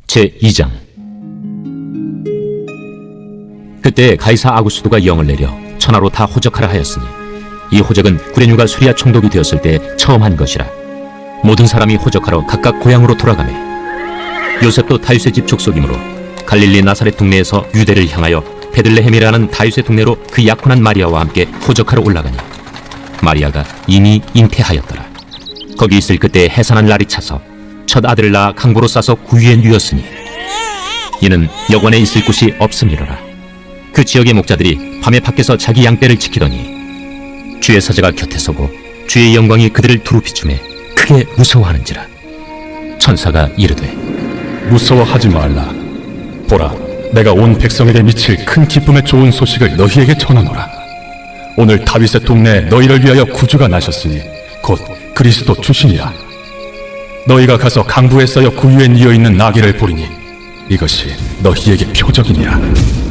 제2장. 그때 가이사 아구스도가 영을 내려 천하로 다 호적하라 하였으니 이 호적은 구레뉴가 수리아 총독이 되었을 때 처음 한 것이라. 모든 사람이 호적하러 각각 고향으로 돌아가매 요셉도 다윗의 집 족속이므로 갈릴리 나사렛 동네에서 유대를 향하여 베들레헴이라는 다윗의 동네로 그 약혼한 마리아와 함께 호적하러 올라가니 마리아가 이미 잉태하였더라. 거기 있을 그때 해산한 날이 차서 첫 아들을 낳아 강보로 싸서 구유에 누였으니 이는 여관에 있을 곳이 없음이로라. 그 지역의 목자들이 밤에 밖에서 자기 양떼를 지키더니 주의 사자가 곁에 서고 주의 영광이 그들을 두루 비추매 크게 무서워하는지라. 천사가 이르되 무서워하지 말라. 보라, 내가 온 백성에게 미칠 큰 기쁨의 좋은 소식을 너희에게 전하노라. 오늘 다윗의 동네에 너희를 위하여 구주가 나셨으니 곧 그리스도 주시니라. 너희가 가서 강부에 쌓여 구유에 뉘어 있는 나귀를 보리니 이것이 너희에게 표적이니라.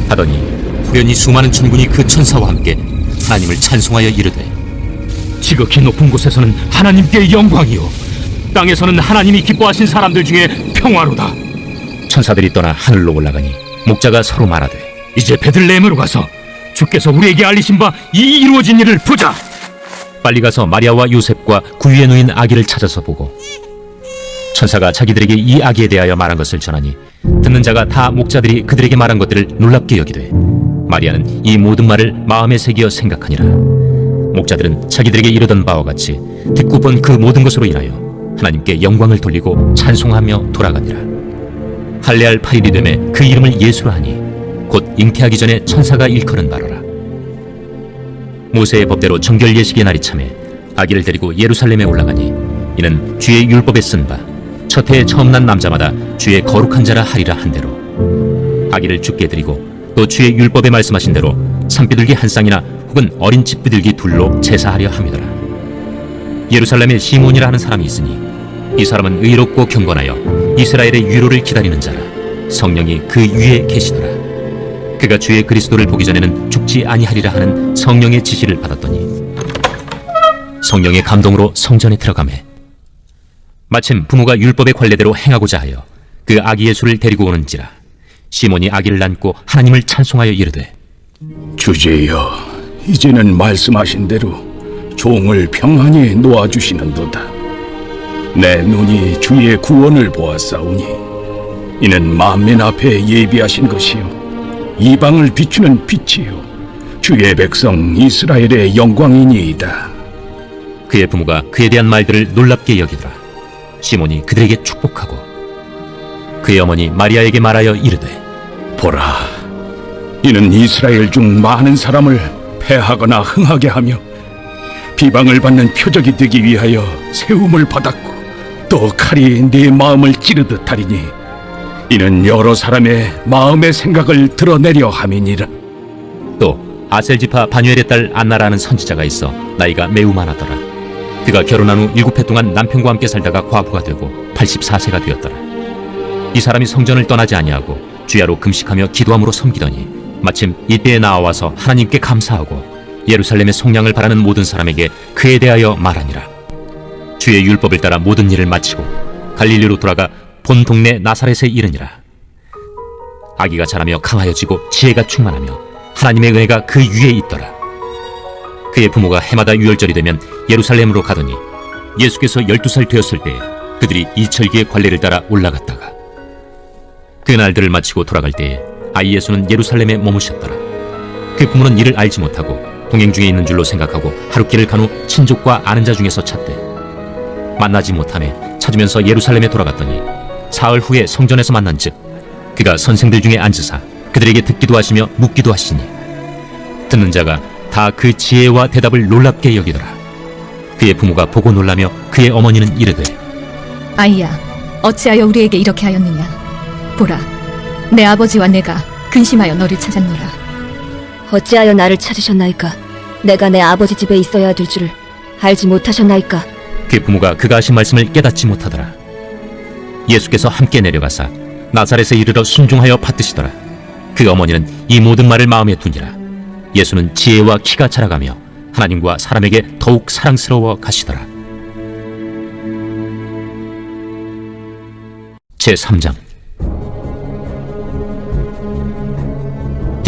하더니 후련히 수많은 천군이 그 천사와 함께 하나님을 찬송하여 이르되 지극히 높은 곳에서는 하나님께 영광이요 땅에서는 하나님이 기뻐하신 사람들 중에 평화로다. 천사들이 떠나 하늘로 올라가니 목자가 서로 말하되 이제 베들레헴으로 가서 주께서 우리에게 알리신 바 이 이루어진 일을 보자. 빨리 가서 마리아와 요셉과 구유에 누인 아기를 찾아서 보고 천사가 자기들에게 이 아기에 대하여 말한 것을 전하니 듣는 자가 다 목자들이 그들에게 말한 것들을 놀랍게 여기되 마리아는 이 모든 말을 마음에 새기어 생각하니라. 목자들은 자기들에게 이르던 바와 같이 듣고 본 그 모든 것으로 인하여 하나님께 영광을 돌리고 찬송하며 돌아가니라. 할례할 8일이 되매 그 이름을 예수라 하니 곧 잉태하기 전에 천사가 일컬은 바로라. 모세의 법대로 정결 예식의 날이 참에 아기를 데리고 예루살렘에 올라가니 이는 주의 율법에 쓴 바 첫 해에 처음 난 남자마다 주의 거룩한 자라 하리라 한 대로 아기를 죽게 드리고 또 주의 율법에 말씀하신 대로 산비둘기 한 쌍이나 혹은 어린 집비둘기 둘로 제사하려 함이더라. 예루살렘에 시몬이라 하는 사람이 있으니 이 사람은 의롭고 경건하여 이스라엘의 위로를 기다리는 자라. 성령이 그 위에 계시더라. 그가 주의 그리스도를 보기 전에는 죽지 아니하리라 하는 성령의 지시를 받았더니 성령의 감동으로 성전에 들어가매 마침 부모가 율법의 관례대로 행하고자 하여 그 아기 예수를 데리고 오는지라. 시몬이 아기를 안고 하나님을 찬송하여 이르되 주제여, 이제는 말씀하신 대로 종을 평안히 놓아주시는도다. 내 눈이 주의 구원을 보았사오니 이는 만민 앞에 예비하신 것이요 이방을 비추는 빛이요 주의 백성 이스라엘의 영광이니이다. 그의 부모가 그에 대한 말들을 놀랍게 여기더라. 시몬이 그들에게 축복하고 그의 어머니 마리아에게 말하여 이르되 보라, 이는 이스라엘 중 많은 사람을 패하거나 흥하게 하며 비방을 받는 표적이 되기 위하여 세움을 받았고 또 칼이 네 마음을 찌르듯 하리니 이는 여러 사람의 마음의 생각을 드러내려 함이니라. 또 아셀지파 바뉴엘의 딸 안나라는 선지자가 있어 나이가 매우 많았더라. 그가 결혼한 후 7해 동안 남편과 함께 살다가 과부가 되고 84세가 되었더라. 이 사람이 성전을 떠나지 아니하고 주야로 금식하며 기도함으로 섬기더니 마침 이때에 나와서 하나님께 감사하고 예루살렘의 속량을 바라는 모든 사람에게 그에 대하여 말하니라. 주의 율법을 따라 모든 일을 마치고 갈릴리로 돌아가 본 동네 나사렛에 이르니라. 아기가 자라며 강하여지고 지혜가 충만하며 하나님의 은혜가 그 위에 있더라. 그의 부모가 해마다 유월절이 되면 예루살렘으로 가더니 예수께서 12살 되었을 때에 그들이 이철기의 관례를 따라 올라갔다가 그 날들을 마치고 돌아갈 때에 아이 예수는 예루살렘에 머무셨더라. 그 부모는 이를 알지 못하고 동행 중에 있는 줄로 생각하고 하룻길을 간 후 친족과 아는 자 중에서 찾되 만나지 못하매 찾으면서 예루살렘에 돌아갔더니 사흘 후에 성전에서 만난즉 그가 선생들 중에 앉으사 그들에게 듣기도 하시며 묻기도 하시니 듣는 자가 다 그 지혜와 대답을 놀랍게 여기더라. 그의 부모가 보고 놀라며 그의 어머니는 이르되 아이야, 어찌하여 우리에게 이렇게 하였느냐. 보라, 내 아버지와 내가 근심하여 너를 찾았노라. 어찌하여 나를 찾으셨나이까? 내가 내 아버지 집에 있어야 될 줄을 알지 못하셨나이까? 그의 부모가 그가 하신 말씀을 깨닫지 못하더라. 예수께서 함께 내려가사 나사렛에 이르러 순종하여 받드시더라. 그 어머니는 이 모든 말을 마음에 두니라. 예수는 지혜와 키가 자라가며 하나님과 사람에게 더욱 사랑스러워 가시더라. 제3장.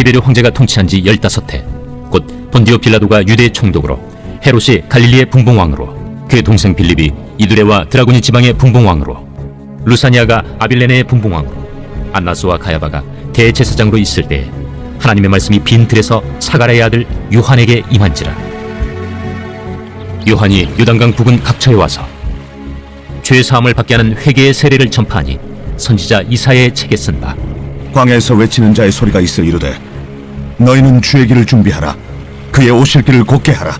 디베르 황제가 통치한 지 15해, 곧 본디오 빌라도가 유대의 총독으로, 헤롯이 갈릴리의 분봉왕으로, 그의 동생 빌립이 이두레와 드라고니 지방의 분봉왕으로, 루사니아가 아빌레네의 분봉왕으로, 안나스와 가야바가 대제사장으로 있을 때에 하나님의 말씀이 빈 들에서 사가랴의 아들 요한에게 임한지라. 요한이 요단강 부근 각처에 와서 죄 사함을 받게 하는 회개의 세례를 전파하니 선지자 이사야의 책에 쓴 바, 광야에서 외치는 자의 소리가 있어 이르되 너희는 주의 길을 준비하라. 그의 오실 길을 곧게 하라.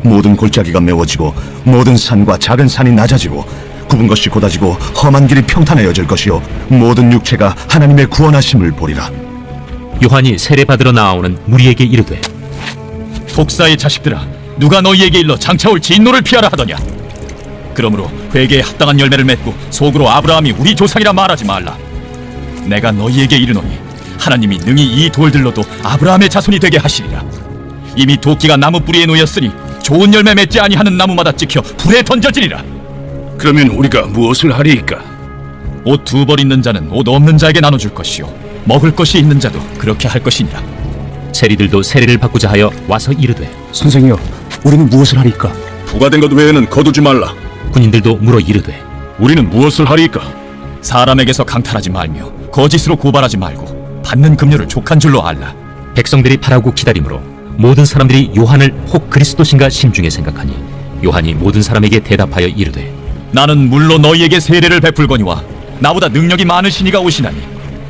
모든 골짜기가 메워지고 모든 산과 작은 산이 낮아지고 굽은 것이 곧아지고 험한 길이 평탄해져질 것이요 모든 육체가 하나님의 구원하심을 보리라. 요한이 세례 받으러 나아오는 무리에게 이르되, 독사의 자식들아, 누가 너희에게 일러 장차 올 진노를 피하라 하더냐? 그러므로 회개에 합당한 열매를 맺고 속으로 아브라함이 우리 조상이라 말하지 말라. 내가 너희에게 이르노니 하나님이 능히 이 돌들로도 아브라함의 자손이 되게 하시리라. 이미 도끼가 나무 뿌리에 놓였으니 좋은 열매 맺지 아니하는 나무마다 찍혀 불에 던져지리라. 그러면 우리가 무엇을 하리이까? 옷 2벌 있는 자는 옷 없는 자에게 나눠줄 것이요 먹을 것이 있는 자도 그렇게 할 것이니라. 세리들도 세례를 받고자 하여 와서 이르되, 선생이여, 우리는 무엇을 하리까? 부과된 것 외에는 거두지 말라. 군인들도 물어 이르되, 우리는 무엇을 하리이까? 사람에게서 강탈하지 말며 거짓으로 고발하지 말고 받는 급료를 족한 줄로 알라. 백성들이 바라고 기다림으로 모든 사람들이 요한을 혹 그리스도신가 심중에 생각하니 요한이 모든 사람에게 대답하여 이르되, 나는 물로 너희에게 세례를 베풀거니와 나보다 능력이 많으신 이가 오시나니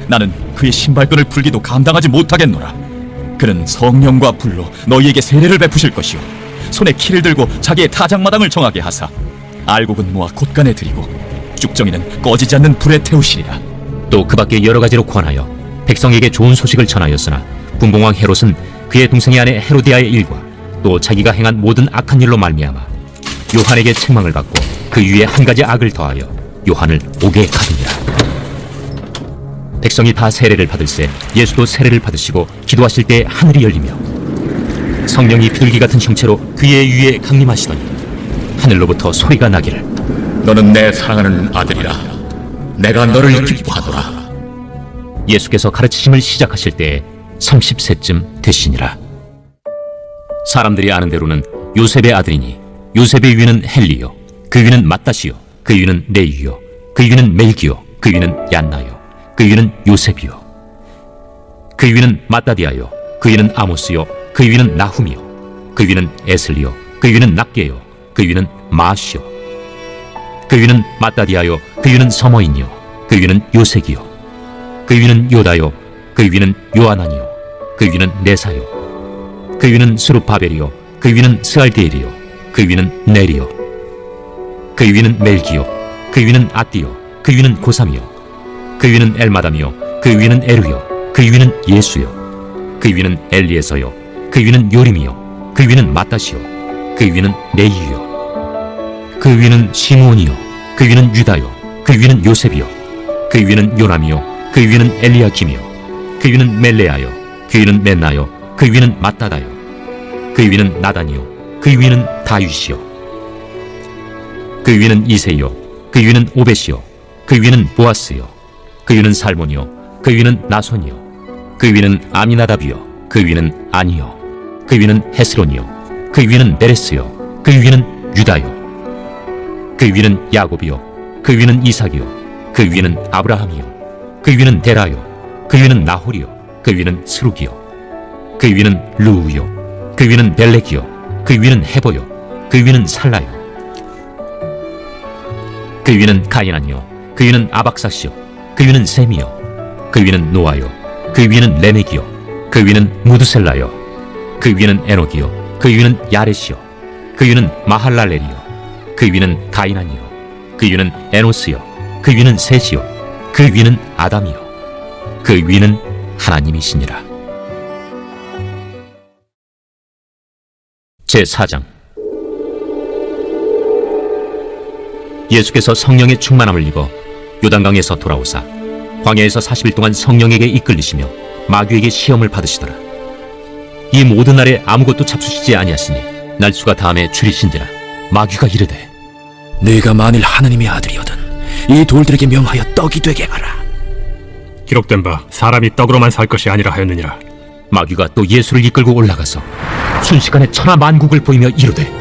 나는 그의 신발끈을 풀기도 감당하지 못하겠노라. 그는 성령과 불로 너희에게 세례를 베푸실 것이요 손에 키를 들고 자기의 타작마당을 정하게 하사 알곡은 모아 곳간에 들이고 쭉정이는 꺼지지 않는 불에 태우시리라. 또 그 밖에 여러 가지로 권하여 백성에게 좋은 소식을 전하였으나 분봉왕 헤롯은 그의 동생의 아내 헤로디아의 일과 또 자기가 행한 모든 악한 일로 말미암아 요한에게 책망을 받고 그 위에 한 가지 악을 더하여 요한을 옥에 가두니라. 백성이 다 세례를 받을새 예수도 세례를 받으시고 기도하실 때 하늘이 열리며 성령이 비둘기 같은 형체로 그의 위에 강림하시더니 하늘로부터 소리가 나기를, 너는 내 사랑하는 아들이라. 내가 너를 기뻐하노라. 예수께서 가르치심을 시작하실 때에 30세쯤 되시니라. 사람들이 아는 대로는 요셉의 아들이니 요셉의 위는 헬리요, 그 위는 마따시요, 그 위는 레이요, 그 위는 멜기요, 그 위는 얀나요, 그 위는 요셉이요, 그 위는 마따디아요, 그 위는 아모스요, 그 위는 나훔이요, 그 위는 에슬리요, 그 위는 낫게요, 그 위는 마시요, 그 위는 마따디아요, 그 위는 서머인이요, 그 위는 요색이요, 그 위는 요다요, 그 위는 요아나니요, 그 위는 네사요, 그 위는 스룹바벨이요, 그 위는 스알디엘이요, 그 위는 네리요, 그 위는 멜기요, 그 위는 아띠요, 그 위는 고삼이요, 그 위는 엘마담이요, 그 위는 에루요, 그 위는 예수요, 그 위는 엘리에서요, 그 위는 요림이요, 그 위는 마따시요, 그 위는 네이요, 그 위는 시므온이요, 그 위는 유다요, 그 위는 요셉이요, 그 위는 요남이요, 그 위는 엘리야김이요, 그 위는 멜레아요, 그 위는 멘나요, 그 위는 마따다요, 그 위는 나단이요, 그 위는 다윗이요, 그 위는 이세요, 그 위는 오벳이요, 그 위는 보아스요, 그 위는 살몬이요, 그 위는 나손이요, 그 위는 아미나답이요, 그 위는 아니요, 그 위는 헤스론이요, 그 위는 베레스요, 그 위는 유다요, 그 위는 야곱이요, 그 위는 이삭이요, 그 위는 아브라함이요, 그 위는 데라요, 그 위는 나홀이요, 그 위는 스룩이요, 그 위는 루우요, 그 위는 벨렉이요, 그 위는 헤보요, 그 위는 살라요, 그 위는 가이난이요, 그 위는 아박사시요, 그 위는 셈이요, 그 위는 노아요, 그 위는 레멕이요, 그 위는 무드셀라요, 그 위는 에녹이요, 그 위는 야렛이요, 그 위는 마할랄렐이요, 그 위는 가이난이요, 그 위는 에노스요, 그 위는 셋이요, 그 위는 아담이요, 그 위는 하나님이시니라. 제4장. 예수께서 성령의 충만함을 입어 요단강에서 돌아오사 광야에서 40일 동안 성령에게 이끌리시며 마귀에게 시험을 받으시더라. 이 모든 날에 아무것도 잡수시지 아니하시니 날수가 다음에 줄이신지라. 마귀가 이르되, 네가 만일 하나님의 아들이거든 이 돌들에게 명하여 떡이 되게 하라. 기록된 바 사람이 떡으로만 살 것이 아니라 하였느니라. 마귀가 또 예수를 이끌고 올라가서 순식간에 천하 만국을 보이며 이르되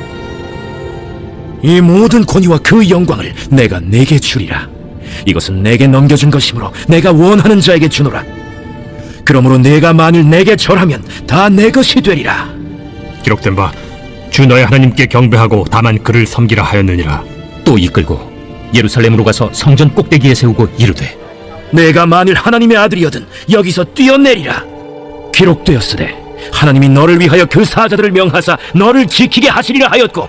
이 모든 권위와 그 영광을 내가 네게 주리라. 이것은 내게 넘겨준 것이므로 내가 원하는 자에게 주노라. 그러므로 내가 만일 내게 절하면 다 내 것이 되리라. 기록된 바 주 너의 하나님께 경배하고 다만 그를 섬기라 하였느니라. 또 이끌고 예루살렘으로 가서 성전 꼭대기에 세우고 이르되 내가 만일 하나님의 아들이거든 여기서 뛰어내리라. 기록되었으되 하나님이 너를 위하여 그 사자들을 명하사 너를 지키게 하시리라 하였고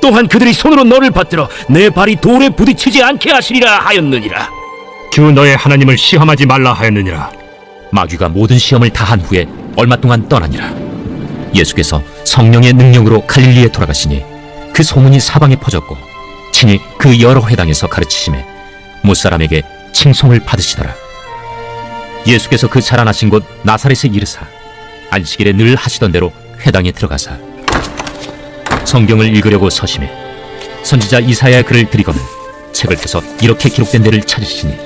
또한 그들이 손으로 너를 받들어 내 발이 돌에 부딪히지 않게 하시리라 하였느니라. 주 너의 하나님을 시험하지 말라 하였느니라. 마귀가 모든 시험을 다한 후에 얼마 동안 떠나니라. 예수께서 성령의 능력으로 갈릴리에 돌아가시니 그 소문이 사방에 퍼졌고 친히 그 여러 회당에서 가르치심에 못사람에게 칭송을 받으시더라. 예수께서 그 자라나신 곳 나사렛에 이르사 안식일에 늘 하시던 대로 회당에 들어가사 성경을 읽으려고 서심해 선지자 이사야의 글을 들이거늘 책을 펴서 이렇게 기록된 데를 찾으시니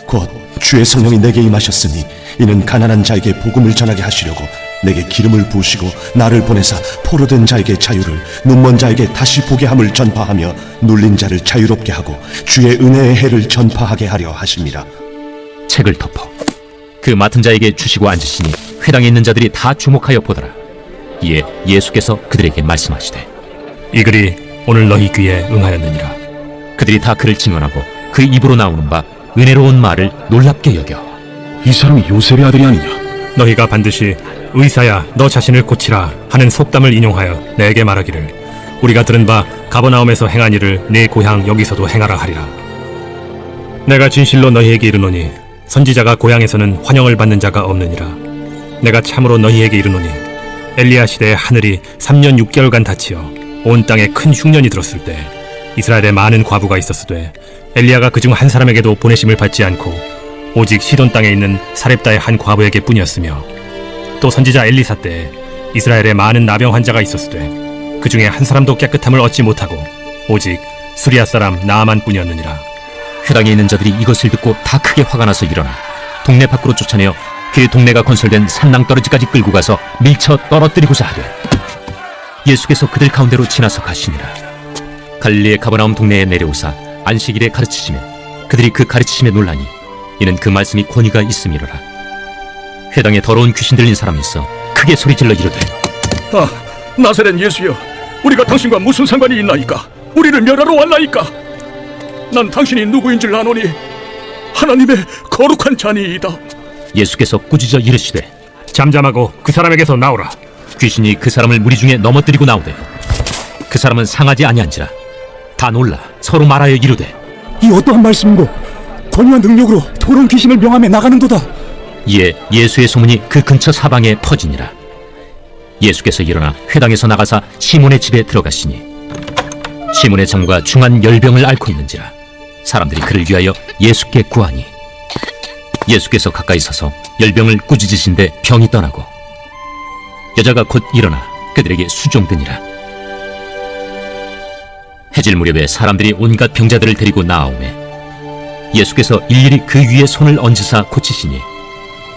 곧 주의 성령이 내게 임하셨으니 이는 가난한 자에게 복음을 전하게 하시려고 내게 기름을 부으시고 나를 보내사 포로된 자에게 자유를 눈먼 자에게 다시 보게 함을 전파하며 눌린 자를 자유롭게 하고 주의 은혜의 해를 전파하게 하려 하심이라. 책을 덮어 그 맡은 자에게 주시고 앉으시니 회당에 있는 자들이 다 주목하여 보더라. 이에 예수께서 그들에게 말씀하시되 이 글이 오늘 너희 귀에 응하였느니라. 그들이 다 그를 증언하고 그 입으로 나오는 바 은혜로운 말을 놀랍게 여겨 이 사람이 요셉의 아들이 아니냐? 너희가 반드시 의사야 너 자신을 고치라 하는 속담을 인용하여 내게 말하기를 우리가 들은 바 가버나움에서 행한 일을 내 고향 여기서도 행하라 하리라. 내가 진실로 너희에게 이르노니 선지자가 고향에서는 환영을 받는 자가 없느니라. 내가 참으로 너희에게 이르노니 엘리야 시대에 하늘이 3년 6개월간 닫히어 온 땅에 큰 흉년이 들었을 때 이스라엘에 많은 과부가 있었으되 엘리야가 그중 한 사람에게도 보내심을 받지 않고 오직 시돈 땅에 있는 사렙다의 한 과부에게 뿐이었으며 또 선지자 엘리사 때에 이스라엘에 많은 나병 환자가 있었으되 그 중에 한 사람도 깨끗함을 얻지 못하고 오직 수리아 사람 나아만 뿐이었느니라. 회당에 있는 자들이 이것을 듣고 다 크게 화가 나서 일어나 동네 밖으로 쫓아내어 그 동네가 건설된 산낭떠러지까지 끌고 가서 밀쳐 떨어뜨리고자 하되 예수께서 그들 가운데로 지나서 가시니라. 갈릴리의 가버나움 동네에 내려오사 안식일에 가르치시며 그들이 그 가르치심에 놀라니 이는 그 말씀이 권위가 있음이로라. 회당에 더러운 귀신 들린 사람이 있어 크게 소리질러 이르되 아, 나사렛 예수여, 우리가 당신과 무슨 상관이 있나이까? 우리를 멸하러 왔나이까? 난 당신이 누구인 줄 아노니 하나님의 거룩한 자니이다. 예수께서 꾸짖어 이르시되 잠잠하고 그 사람에게서 나오라. 귀신이 그 사람을 무리 중에 넘어뜨리고 나오되 그 사람은 상하지 아니한지라. 다 놀라 서로 말하여 이르되 이 어떠한 말씀인고 권위와 능력으로 더러운 귀신을 명함에 나가는도다. 이에 예수의 소문이 그 근처 사방에 퍼지니라. 예수께서 일어나 회당에서 나가사 시몬의 집에 들어가시니 시몬의 장과 중한 열병을 앓고 있는지라. 사람들이 그를 위하여 예수께 구하니 예수께서 가까이 서서 열병을 꾸짖으신데 병이 떠나고 여자가 곧 일어나 그들에게 수종드니라. 해질 무렵에 사람들이 온갖 병자들을 데리고 나아오매 예수께서 일일이 그 위에 손을 얹으사 고치시니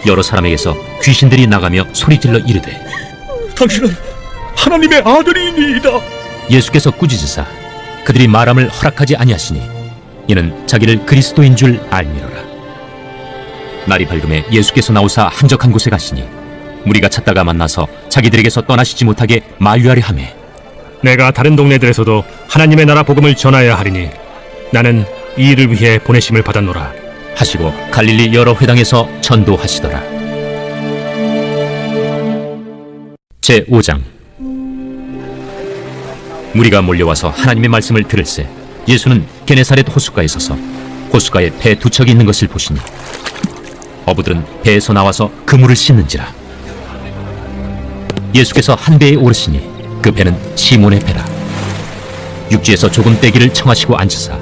여러 사람에게서 귀신들이 나가며 소리질러 이르되 당신은 하나님의 아들이니이다. 예수께서 꾸짖으사 그들이 말함을 허락하지 아니하시니 이는 자기를 그리스도인 줄 알미로라. 날이 밝음에 예수께서 나오사 한적한 곳에 가시니 무리가 찾다가 만나서 자기들에게서 떠나시지 못하게 만류하려 하매 내가 다른 동네들에서도 하나님의 나라 복음을 전하여야 하리니 나는 이 일을 위해 보내심을 받았노라 하시고 갈릴리 여러 회당에서 전도하시더라. 제5장. 무리가 몰려와서 하나님의 말씀을 들을새 예수는 게네사렛 호숫가에 서서 호숫가에 배 두 척이 있는 것을 보시니 어부들은 배에서 나와서 그물을 씻는지라. 예수께서 한 배에 오르시니 그 배는 시몬의 배라. 육지에서 조금 떼기를 청하시고 앉으사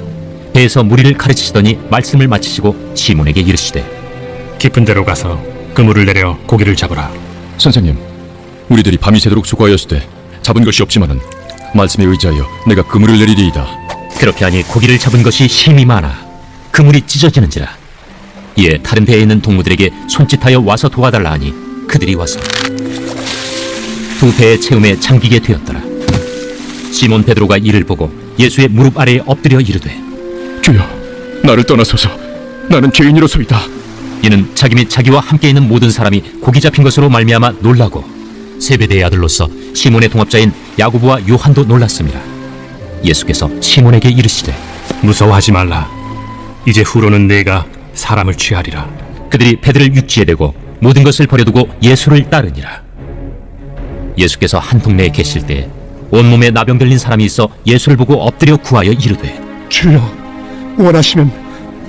배에서 무리를 가르치시더니 말씀을 마치시고 시몬에게 이르시되 깊은 데로 가서 그물을 내려 고기를 잡으라. 선생님, 우리들이 밤이 새도록 수고하였을 때 잡은 것이 없지만은 말씀에 의지하여 내가 그물을 내리리이다. 그렇게 하니 고기를 잡은 것이 힘이 많아 그물이 찢어지는지라. 이에 다른 배에 있는 동무들에게 손짓하여 와서 도와달라 하니 그들이 와서 두 배의 채움에 잠기게 되었더라. 시몬 베드로가 이를 보고 예수의 무릎 아래에 엎드려 이르되 주여, 나를 떠나소서. 나는 죄인이로소이다. 이는 자기 및 자기와 함께 있는 모든 사람이 고기 잡힌 것으로 말미암아 놀라고 세베대의 아들로서 시몬의 동업자인 야고보와 요한도 놀랐습니다. 예수께서 시몬에게 이르시되 무서워하지 말라. 이제 후로는 내가 사람을 취하리라. 그들이 배들을 육지에 대고 모든 것을 버려두고 예수를 따르니라. 예수께서 한 동네에 계실 때 온몸에 나병 들린 사람이 있어 예수를 보고 엎드려 구하여 이르되 주여, 원하시면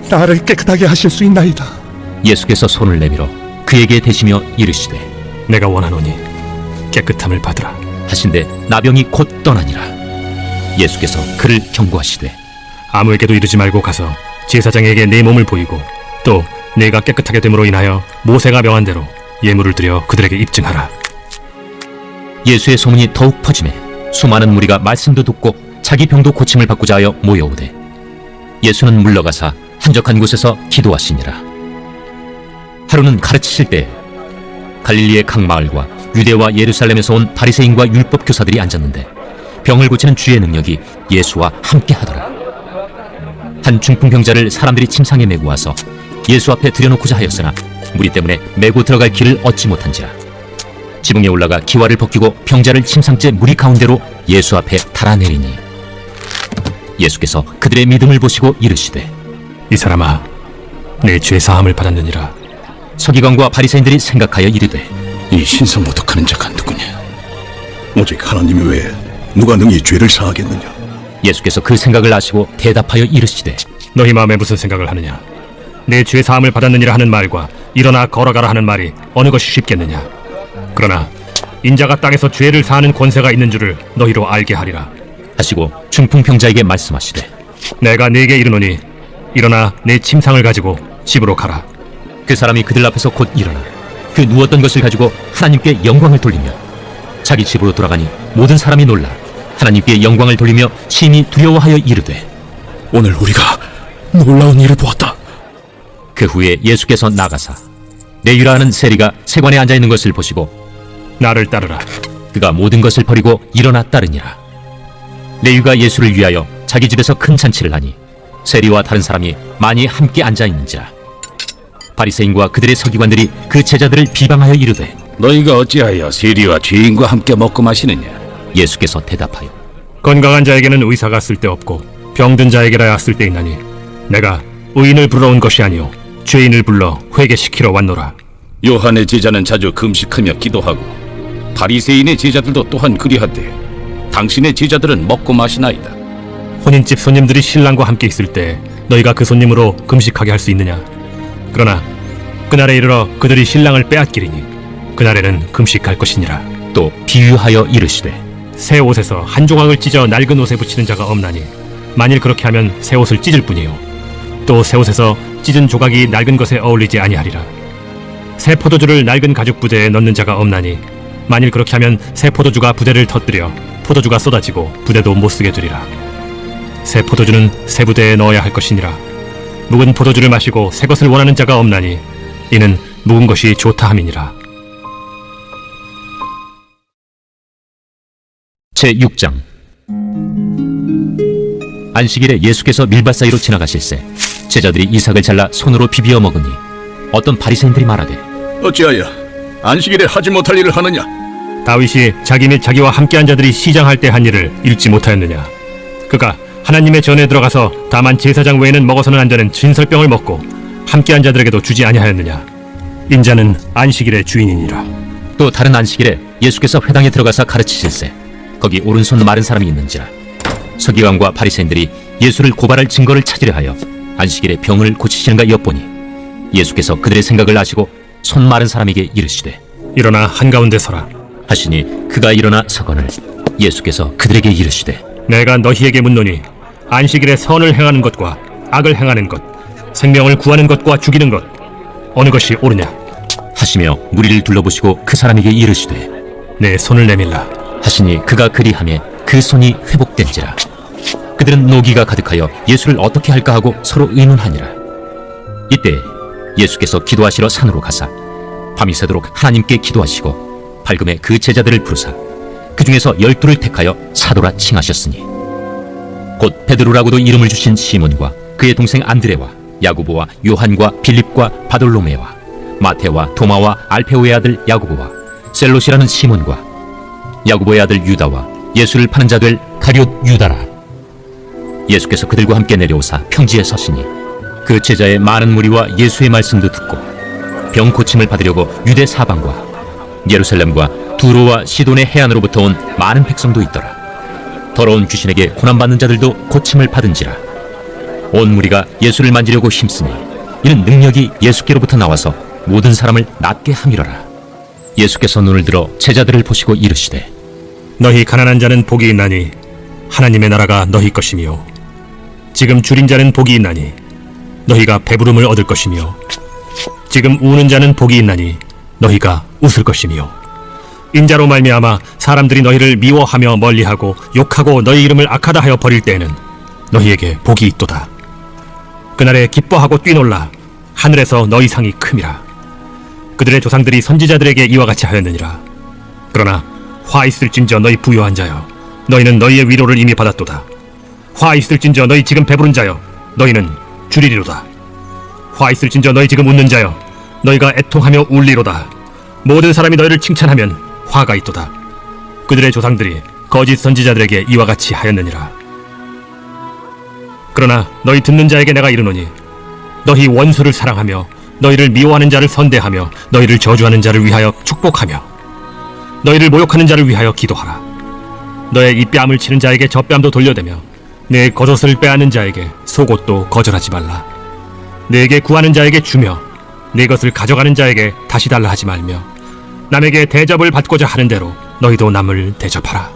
나를 깨끗하게 하실 수 있나이다. 예수께서 손을 내밀어 그에게 대시며 이르시되 내가 원하노니 깨끗함을 받으라. 하신데 나병이 곧 떠나니라. 예수께서 그를 경고하시되 아무에게도 이르지 말고 가서 제사장에게 내 몸을 보이고 또 내가 깨끗하게 됨으로 인하여 모세가 명한 대로 예물을 드려 그들에게 입증하라. 예수의 소문이 더욱 퍼지매 수많은 무리가 말씀도 듣고 자기 병도 고침을 받고자 하여 모여오되 예수는 물러가사 한적한 곳에서 기도하시니라. 하루는 가르치실 때 갈릴리의 각 마을과 유대와 예루살렘에서 온 바리새인과 율법 교사들이 앉았는데 병을 고치는 주의 능력이 예수와 함께 하더라. 한 중풍병자를 사람들이 침상에 메고 와서 예수 앞에 들여놓고자 하였으나 무리 때문에 메고 들어갈 길을 얻지 못한지라. 지붕에 올라가 기와를 벗기고 병자를 침상째 무리 가운데로 예수 앞에 달아내리니 예수께서 그들의 믿음을 보시고 이르시되 이 사람아, 내 죄 사함을 받았느니라. 서기관과 바리새인들이 생각하여 이르되 이 신성모독하는 자가 누구냐? 오직 하나님 외에 누가 능히 죄를 사하겠느냐? 예수께서 그 생각을 아시고 대답하여 이르시되 너희 마음에 무슨 생각을 하느냐? 내 죄 사함을 받았느니라 하는 말과 일어나 걸어가라 하는 말이 어느 것이 쉽겠느냐? 그러나 인자가 땅에서 죄를 사하는 권세가 있는 줄을 너희로 알게 하리라. 하시고 중풍병자에게 말씀하시되 내가 네게 이르노니 일어나 내 침상을 가지고 집으로 가라. 그 사람이 그들 앞에서 곧 일어나 그 누웠던 것을 가지고 하나님께 영광을 돌리며 자기 집으로 돌아가니 모든 사람이 놀라 하나님께 영광을 돌리며 심히 두려워하여 이르되 오늘 우리가 놀라운 일을 보았다. 그 후에 예수께서 나가사 레위라 하는 세리가 세관에 앉아있는 것을 보시고 나를 따르라. 그가 모든 것을 버리고 일어나 따르니라. 레위가 예수를 위하여 자기 집에서 큰 잔치를 하니 세리와 다른 사람이 많이 함께 앉아있는지라. 바리새인과 그들의 서기관들이 그 제자들을 비방하여 이르되 너희가 어찌하여 세리와 죄인과 함께 먹고 마시느냐? 예수께서 대답하여 건강한 자에게는 의사가 쓸데없고 병든 자에게라야 쓸데있나니 내가 의인을 부르러 온 것이 아니요 죄인을 불러 회개시키러 왔노라. 요한의 제자는 자주 금식하며 기도하고 바리새인의 제자들도 또한 그리하되 당신의 제자들은 먹고 마시나이다. 혼인집 손님들이 신랑과 함께 있을 때 너희가 그 손님으로 금식하게 할 수 있느냐? 그러나 그날에 이르러 그들이 신랑을 빼앗기리니 그날에는 금식할 것이니라. 또 비유하여 이르시되 새 옷에서 한 조각을 찢어 낡은 옷에 붙이는 자가 없나니 만일 그렇게 하면 새 옷을 찢을 뿐이요 또 새 옷에서 찢은 조각이 낡은 것에 어울리지 아니하리라. 새 포도주를 낡은 가죽 부대에 넣는 자가 없나니 만일 그렇게 하면 새 포도주가 부대를 터뜨려 포도주가 쏟아지고 부대도 못 쓰게 되리라. 새 포도주는 새 부대에 넣어야 할 것이니라. 묵은 포도주를 마시고 새 것을 원하는 자가 없나니 이는 묵은 것이 좋다 함이니라. 제6장 안식일에 예수께서 밀밭 사이로 지나가실새 제자들이 이삭을 잘라 손으로 비비어 먹으니 어떤 바리새인들이 말하되 어찌하여 안식일에 하지 못할 일을 하느냐? 다윗이 자기 및 자기와 함께한 자들이 시장할 때 한 일을 읽지 못하였느냐? 그가 하나님의 전에 들어가서 다만 제사장 외에는 먹어서는 안 되는 진설병을 먹고 함께한 자들에게도 주지 아니하였느냐? 인자는 안식일의 주인이니라. 또 다른 안식일에 예수께서 회당에 들어가서 가르치실새 거기 오른손 마른 사람이 있는지라. 서기관과 바리새인들이 예수를 고발할 증거를 찾으려 하여 안식일에 병을 고치시는가 엿보니 예수께서 그들의 생각을 아시고 손 마른 사람에게 이르시되 일어나 한가운데 서라. 하시니 그가 일어나 서거늘 예수께서 그들에게 이르시되 내가 너희에게 묻노니 안식일에 선을 행하는 것과 악을 행하는 것, 생명을 구하는 것과 죽이는 것 어느 것이 옳으냐? 하시며 무리를 둘러보시고 그 사람에게 이르시되 내 손을 내밀라. 하시니 그가 그리하며 그 손이 회복된지라. 그들은 노기가 가득하여 예수를 어떻게 할까 하고 서로 의논하니라. 이때 예수께서 기도하시러 산으로 가사 밤이 새도록 하나님께 기도하시고 밝음에 그 제자들을 부르사 그 중에서 12를 택하여 사도라 칭하셨으니 곧 베드로라고도 이름을 주신 시몬과 그의 동생 안드레와 야고보와 요한과 빌립과 바돌로메와 마테와 도마와 알페오의 아들 야고보와 셀롯이라는 시몬과 야고보의 아들 유다와 예수를 파는 자 될 가룟 유다라. 예수께서 그들과 함께 내려오사 평지에 서시니 그 제자의 많은 무리와 예수의 말씀도 듣고 병 고침을 받으려고 유대 사방과 예루살렘과 두로와 시돈의 해안으로부터 온 많은 백성도 있더라. 더러운 귀신에게 고난받는 자들도 고침을 받은지라. 온 무리가 예수를 만지려고 힘쓰니 이는 능력이 예수께로부터 나와서 모든 사람을 낫게 함이러라. 예수께서 눈을 들어 제자들을 보시고 이르시되 너희 가난한 자는 복이 있나니 하나님의 나라가 너희 것이며 지금 줄인 자는 복이 있나니 너희가 배부름을 얻을 것이며 지금 우는 자는 복이 있나니 너희가 웃을 것이며 인자로 말미암아 사람들이 너희를 미워하며 멀리하고 욕하고 너희 이름을 악하다 하여 버릴 때에는 너희에게 복이 있도다. 그날에 기뻐하고 뛰놀라 하늘에서 너희 상이 큼이라. 그들의 조상들이 선지자들에게 이와 같이 하였느니라. 그러나 화 있을진저 너희 부요한 자여 너희는 너희의 위로를 이미 받았도다. 화 있을진저 너희 지금 배부른 자여 너희는 줄이리로다. 화 있을진저 너희 지금 웃는 자여 너희가 애통하며 울리로다. 모든 사람이 너희를 칭찬하면 화가 있도다. 그들의 조상들이 거짓 선지자들에게 이와 같이 하였느니라. 그러나 너희 듣는 자에게 내가 이르노니 너희 원수를 사랑하며 너희를 미워하는 자를 선대하며 너희를 저주하는 자를 위하여 축복하며 너희를 모욕하는 자를 위하여 기도하라. 너의 이 뺨을 치는 자에게 저 뺨도 돌려대며 내 겉옷을 빼앗는 자에게 속옷도 거절하지 말라. 내게 구하는 자에게 주며 내 것을 가져가는 자에게 다시 달라 하지 말며 남에게 대접을 받고자 하는 대로 너희도 남을 대접하라.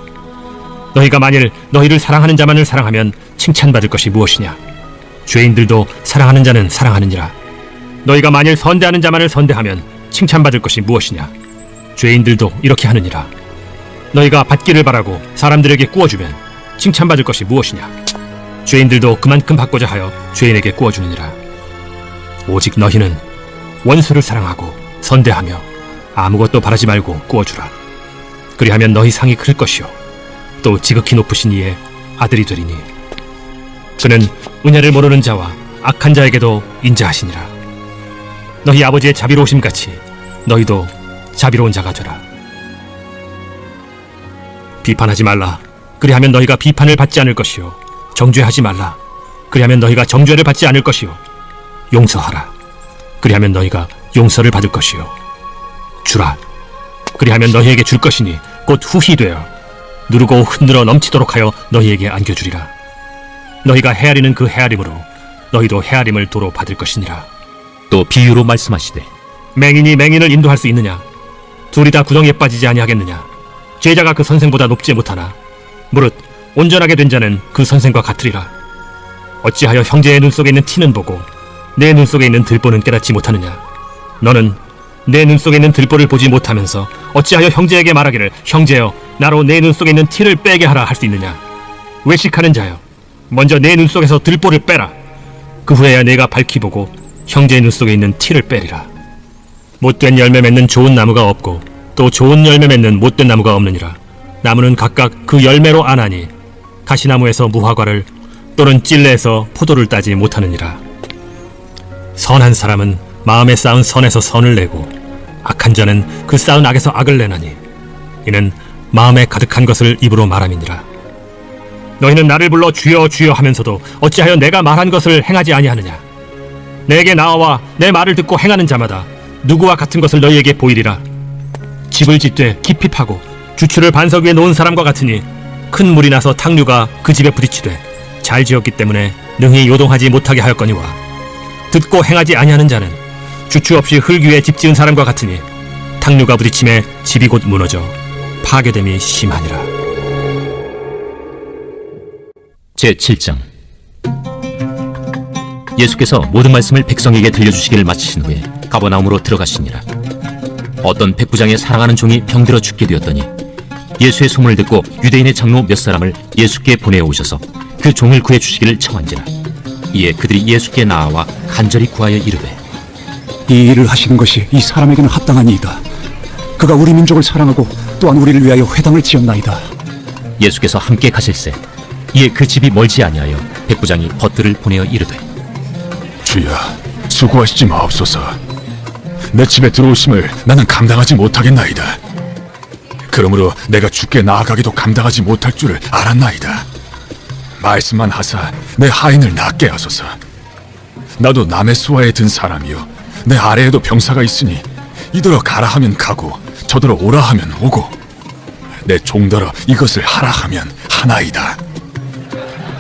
너희가 만일 너희를 사랑하는 자만을 사랑하면 칭찬받을 것이 무엇이냐? 죄인들도 사랑하는 자는 사랑하느니라. 너희가 만일 선대하는 자만을 선대하면 칭찬받을 것이 무엇이냐? 죄인들도 이렇게 하느니라. 너희가 받기를 바라고 사람들에게 꾸어주면 칭찬받을 것이 무엇이냐? 죄인들도 그만큼 받고자 하여 죄인에게 꾸어주느니라. 오직 너희는 원수를 사랑하고 선대하며 아무것도 바라지 말고 꾸어주라. 그리하면 너희 상이 클 것이요 또 지극히 높으신 이의 아들이 되리니 그는 은혜를 모르는 자와 악한 자에게도 인자하시니라. 너희 아버지의 자비로우심 같이 너희도 자비로운 자가 되라. 비판하지 말라. 그리하면 너희가 비판을 받지 않을 것이요 정죄하지 말라. 그리하면 너희가 정죄를 받지 않을 것이요 용서하라. 그리하면 너희가 용서를 받을 것이요 주라. 그리하면 너희에게 줄 것이니 곧 후히 되어 누르고 흔들어 넘치도록 하여 너희에게 안겨주리라. 너희가 헤아리는 그 헤아림으로 너희도 헤아림을 도로 받을 것이니라. 또 비유로 말씀하시되 맹인이 맹인을 인도할 수 있느냐? 둘이 다 구덩이에 빠지지 아니하겠느냐? 제자가 그 선생보다 높지 못하나 무릇 온전하게 된 자는 그 선생과 같으리라. 어찌하여 형제의 눈 속에 있는 티는 보고 내 눈 속에 있는 들보는 깨닫지 못하느냐? 너는 내 눈 속에 있는 들보를 보지 못하면서 어찌하여 형제에게 말하기를 형제여 나로 내 눈 속에 있는 티를 빼게 하라 할 수 있느냐? 외식하는 자여 먼저 내 눈 속에서 들보를 빼라. 그 후에야 내가 밝히 보고 형제의 눈 속에 있는 티를 빼리라. 못된 열매 맺는 좋은 나무가 없고 또 좋은 열매 맺는 못된 나무가 없느니라. 나무는 각각 그 열매로 아나니 가시나무에서 무화과를 또는 찔레에서 포도를 따지 못하느니라. 선한 사람은 마음에 쌓은 선에서 선을 내고 악한 자는 그 쌓은 악에서 악을 내나니 이는 마음에 가득한 것을 입으로 말함이니라. 너희는 나를 불러 주여 주여 하면서도 어찌하여 내가 말한 것을 행하지 아니하느냐? 내게 나와 내 말을 듣고 행하는 자마다 누구와 같은 것을 너희에게 보이리라. 집을 짓되 깊이 파고 주추를 반석 위에 놓은 사람과 같으니 큰 물이 나서 탕류가 그 집에 부딪히되 잘 지었기 때문에 능히 요동하지 못하게 하였거니와 듣고 행하지 아니하는 자는 주추 없이 흙 위에 집 지은 사람과 같으니 탕류가 부딪힘에 집이 곧 무너져 파괴됨이 심하니라. 제7장 예수께서 모든 말씀을 백성에게 들려주시기를 마치신 후에 가버나움으로 들어가시니라. 어떤 백부장의 사랑하는 종이 병들어 죽게 되었더니 예수의 소문을 듣고 유대인의 장로 몇 사람을 예수께 보내오셔서 그 종을 구해주시기를 청한지라. 이에 그들이 예수께 나아와 간절히 구하여 이르되 이 일을 하시는 것이 이 사람에게는 합당하니이다. 그가 우리 민족을 사랑하고 또한 우리를 위하여 회당을 지었나이다. 예수께서 함께 가실새 이에 그 집이 멀지 아니하여 백부장이 벗들을 보내어 이르되 주여, 수고하시지 마옵소서. 내 집에 들어오심을 나는 감당하지 못하겠나이다. 그러므로 내가 주께 나아가기도 감당하지 못할 줄을 알았나이다. 말씀만 하사 내 하인을 낫게 하소서. 나도 남의 수하에 든 사람이요 내 아래에도 병사가 있으니 이더러 가라 하면 가고 저더러 오라 하면 오고 내 종더러 이것을 하라 하면 하나이다.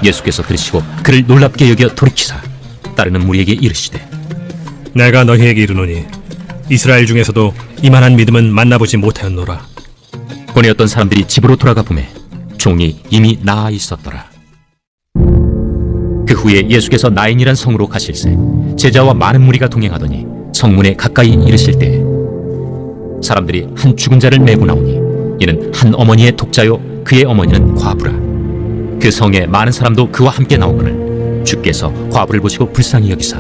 예수께서 들으시고 그를 놀랍게 여겨 돌이키사 따르는 무리에게 이르시되 내가 너희에게 이르노니 이스라엘 중에서도 이만한 믿음은 만나보지 못하였노라. 보내었던 사람들이 집으로 돌아가 보매 종이 이미 나아 있었더라. 그 후에 예수께서 나인이란 성으로 가실새 제자와 많은 무리가 동행하더니 성문에 가까이 이르실 때 사람들이 한 죽은 자를 메고 나오니 이는 한 어머니의 독자요 그의 어머니는 과부라. 그 성에 많은 사람도 그와 함께 나오거늘 주께서 과부를 보시고 불쌍히 여기사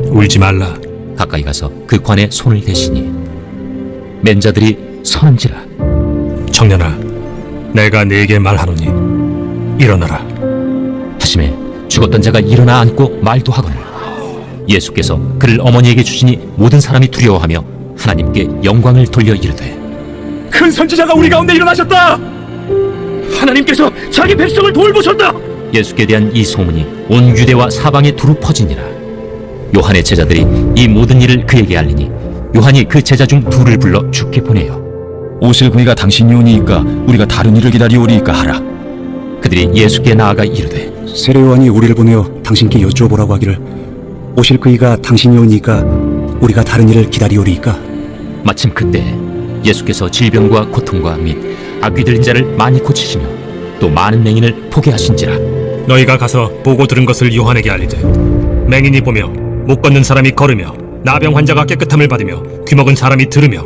울지 말라. 가까이 가서 그 관에 손을 대시니 맨 자들이 서는지라. 청년아, 내가 네게 말하노니 일어나라. 하심에 죽었던 자가 일어나 앉고 말도 하거늘 예수께서 그를 어머니에게 주시니 모든 사람이 두려워하며 하나님께 영광을 돌려 이르되 큰 선지자가 우리 가운데 일어나셨다. 하나님께서 자기 백성을 돌보셨다. 예수께 대한 이 소문이 온 유대와 사방에 두루 퍼지니라. 요한의 제자들이 이 모든 일을 그에게 알리니 요한이 그 제자 중 둘을 불러 주께 보내요. 오실 그이가 당신이 오니이까 우리가 다른 일을 기다리오리이까 하라. 그들이 예수께 나아가 이르되 세례 요한이 우리를 보내어 당신께 여쭈어보라고 하기를 오실 그이가 당신이 오니까 우리가 다른 일을 기다리오리이까. 마침 그때 예수께서 질병과 고통과 및 악귀 들린 자를 많이 고치시며 또 많은 맹인을 포게 하신지라. 너희가 가서 보고 들은 것을 요한에게 알리되 맹인이 보며 못 걷는 사람이 걸으며 나병 환자가 깨끗함을 받으며 귀먹은 사람이 들으며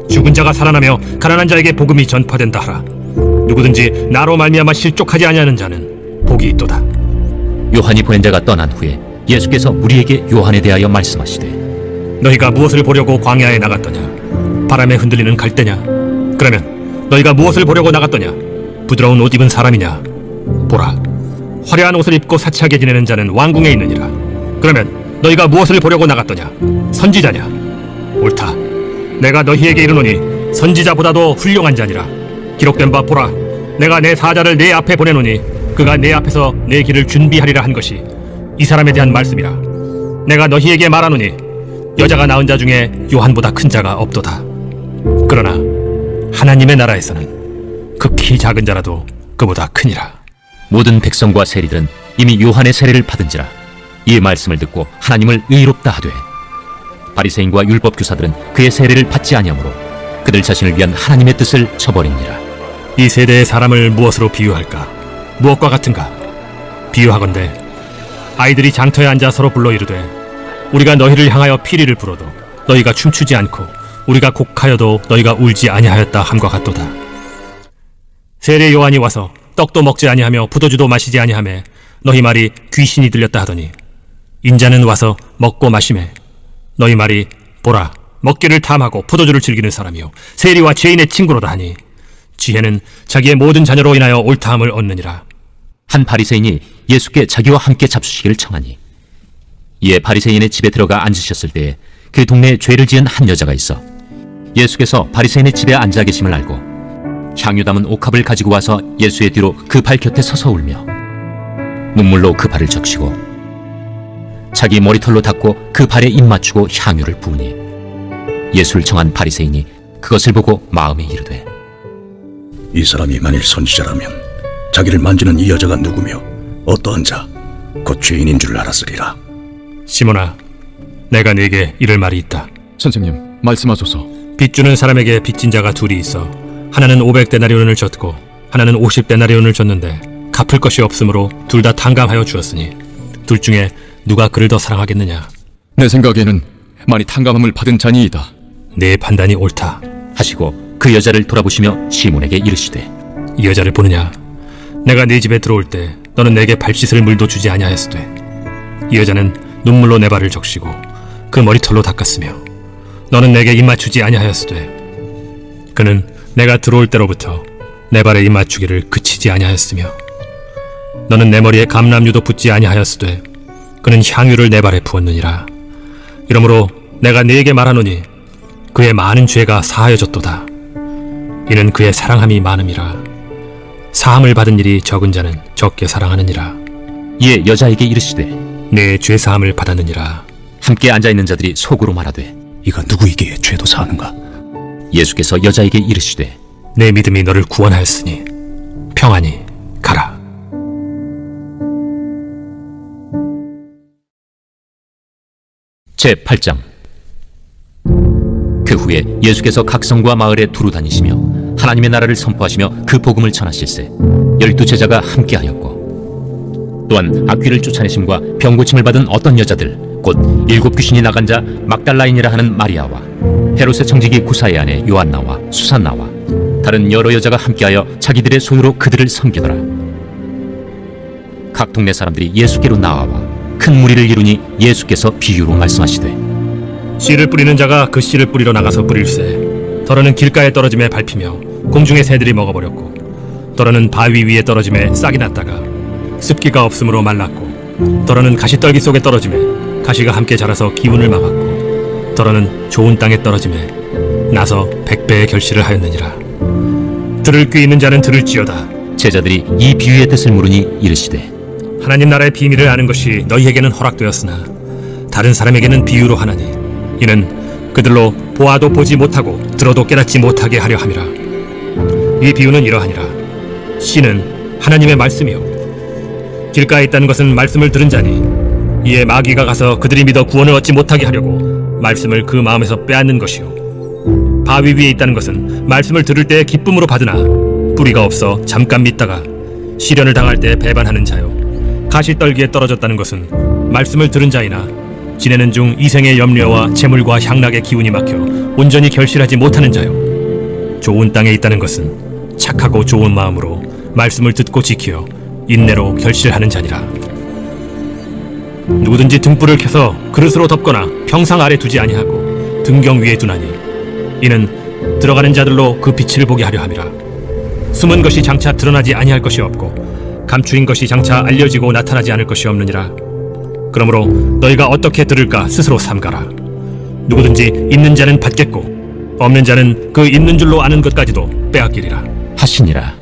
죽은 자가 살아나며 가난한 자에게 복음이 전파된다 하라. 누구든지 나로 말미암아 실족하지 아니하는 자는 복이 있도다. 요한이 보낸 자가 떠난 후에 예수께서 우리에게 요한에 대하여 말씀하시되 너희가 무엇을 보려고 광야에 나갔더냐? 바람에 흔들리는 갈대냐? 그러면 너희가 무엇을 보려고 나갔더냐? 부드러운 옷 입은 사람이냐? 보라, 화려한 옷을 입고 사치하게 지내는 자는 왕궁에 있느니라. 그러면 너희가 무엇을 보려고 나갔더냐? 선지자냐? 옳다. 내가 너희에게 이르노니 선지자보다도 훌륭한 자니라. 기록된 바 보라, 내가 내 사자를 내 앞에 보내노니 그가 내 앞에서 내 길을 준비하리라 한 것이 이 사람에 대한 말씀이라. 내가 너희에게 말하노니 여자가 낳은 자 중에 요한보다 큰 자가 없도다. 그러나 하나님의 나라에서는 극히 작은 자라도 그보다 크니라. 모든 백성과 세리들은 이미 요한의 세례를 받은지라. 이 말씀을 듣고 하나님을 의롭다 하되 바리새인과 율법 교사들은 그의 세례를 받지 아니하므로 그들 자신을 위한 하나님의 뜻을 저버리니라. 이 세대의 사람을 무엇으로 비유할까? 무엇과 같은가? 비유하건대 아이들이 장터에 앉아 서로 불러 이르되 우리가 너희를 향하여 피리를 불어도 너희가 춤추지 않고 우리가 곡하여도 너희가 울지 아니하였다 함과 같도다. 세례 요한이 와서 떡도 먹지 아니하며 포도주도 마시지 아니하며 너희 말이 귀신이 들렸다 하더니 인자는 와서 먹고 마시매 너희 말이 보라 먹기를 탐하고 포도주를 즐기는 사람이요 세리와 죄인의 친구로다 하니 지혜는 자기의 모든 자녀로 인하여 옳다함을 얻느니라. 한 바리새인이 예수께 자기와 함께 잡수시기를 청하니 이에 바리새인의 집에 들어가 앉으셨을 때에 그 동네에 죄를 지은 한 여자가 있어 예수께서 바리새인의 집에 앉아 계심을 알고 향유 담은 옥합을 가지고 와서 예수의 뒤로 그 발 곁에 서서 울며 눈물로 그 발을 적시고 자기 머리털로 닦고 그 발에 입 맞추고 향유를 부으니 예수를 청한 바리새인이 그것을 보고 마음에 이르되 이 사람이 만일 선지자라면 자기를 만지는 이 여자가 누구며 어떠한 자, 곧 죄인인 줄 알았으리라. 시몬아, 내가 네게 이를 말이 있다. 선생님, 말씀하소서. 빚주는 사람에게 빚진 자가 둘이 있어 하나는 500데나리온을 줬고 하나는 50데나리온을 줬는데 갚을 것이 없으므로 둘 다 탕감하여 주었으니 둘 중에 누가 그를 더 사랑하겠느냐? 내 생각에는 많이 탕감함을 받은 자니이다. 네 판단이 옳다. 하시고 그 여자를 돌아보시며 시몬에게 이르시되 이 여자를 보느냐? 내가 네 집에 들어올 때 너는 내게 발 씻을 물도 주지 아니하였으되 이 여자는 눈물로 내 발을 적시고 그 머리털로 닦았으며 너는 내게 입 맞추지 아니하였으되 그는 내가 들어올 때로부터 내 발에 입 맞추기를 그치지 아니하였으며 너는 내 머리에 감람유도 붓지 아니하였으되 그는 향유를 내 발에 부었느니라. 이러므로 내가 네게 말하노니 그의 많은 죄가 사하여졌도다. 이는 그의 사랑함이 많음이라. 사함을 받은 일이 적은 자는 적게 사랑하느니라. 이에 여자에게 이르시되 내 죄 사함을 받았느니라. 함께 앉아있는 자들이 속으로 말하되 이가 누구이기에 죄도 사하는가? 예수께서 여자에게 이르시되 내 믿음이 너를 구원하였으니 평안히 가라. 제8장. 그 후에 예수께서 각 성과 마을에 두루 다니시며 하나님의 나라를 선포하시며 그 복음을 전하실세 12 제자가 함께하였고 또한 악귀를 쫓아내심과 병고침을 받은 어떤 여자들 곧 7 귀신이 나간 자 막달라인이라 하는 마리아와 헤롯의 청지기 구사의 아내 요한나와 수산나와 다른 여러 여자가 함께하여 자기들의 소유로 그들을 섬기더라. 각 동네 사람들이 예수께로 나아와 큰 무리를 이루니 예수께서 비유로 말씀하시되 씨를 뿌리는 자가 그 씨를 뿌리러 나가서 뿌릴새 더러는 길가에 떨어짐에 밟히며 공중의 새들이 먹어버렸고 더러는 바위 위에 떨어짐에 싹이 났다가 습기가 없으므로 말랐고 더러는 가시떨기 속에 떨어짐에 가시가 함께 자라서 기운을 막았고 더러는 좋은 땅에 떨어짐에 나서 100배의 결실을 하였느니라. 들을 귀 있는 자는 들을지어다. 제자들이 이 비유의 뜻을 물으니 이르시되 하나님 나라의 비밀을 아는 것이 너희에게는 허락되었으나 다른 사람에게는 비유로 하나니 이는 그들로 보아도 보지 못하고 들어도 깨닫지 못하게 하려 함이라. 이 비유는 이러하니라. 씨는 하나님의 말씀이요 길가에 있다는 것은 말씀을 들은 자니 이에 마귀가 가서 그들이 믿어 구원을 얻지 못하게 하려고 말씀을 그 마음에서 빼앗는 것이요 바위 위에 있다는 것은 말씀을 들을 때 기쁨으로 받으나 뿌리가 없어 잠깐 믿다가 시련을 당할 때 배반하는 자요 가시떨기에 떨어졌다는 것은 말씀을 들은 자이나 지내는 중 이생의 염려와 재물과 향락의 기운이 막혀 온전히 결실하지 못하는 자요 좋은 땅에 있다는 것은 착하고 좋은 마음으로 말씀을 듣고 지키어 인내로 결실하는 자니라. 누구든지 등불을 켜서 그릇으로 덮거나 평상 아래 두지 아니하고 등경 위에 두나니 이는 들어가는 자들로 그 빛을 보게 하려 함이라. 숨은 것이 장차 드러나지 아니할 것이 없고 감추인 것이 장차 알려지고 나타나지 않을 것이 없느니라. 그러므로 너희가 어떻게 들을까 스스로 삼가라. 누구든지 있는 자는 받겠고 없는 자는 그 있는 줄로 아는 것까지도 빼앗기리라 하시니라.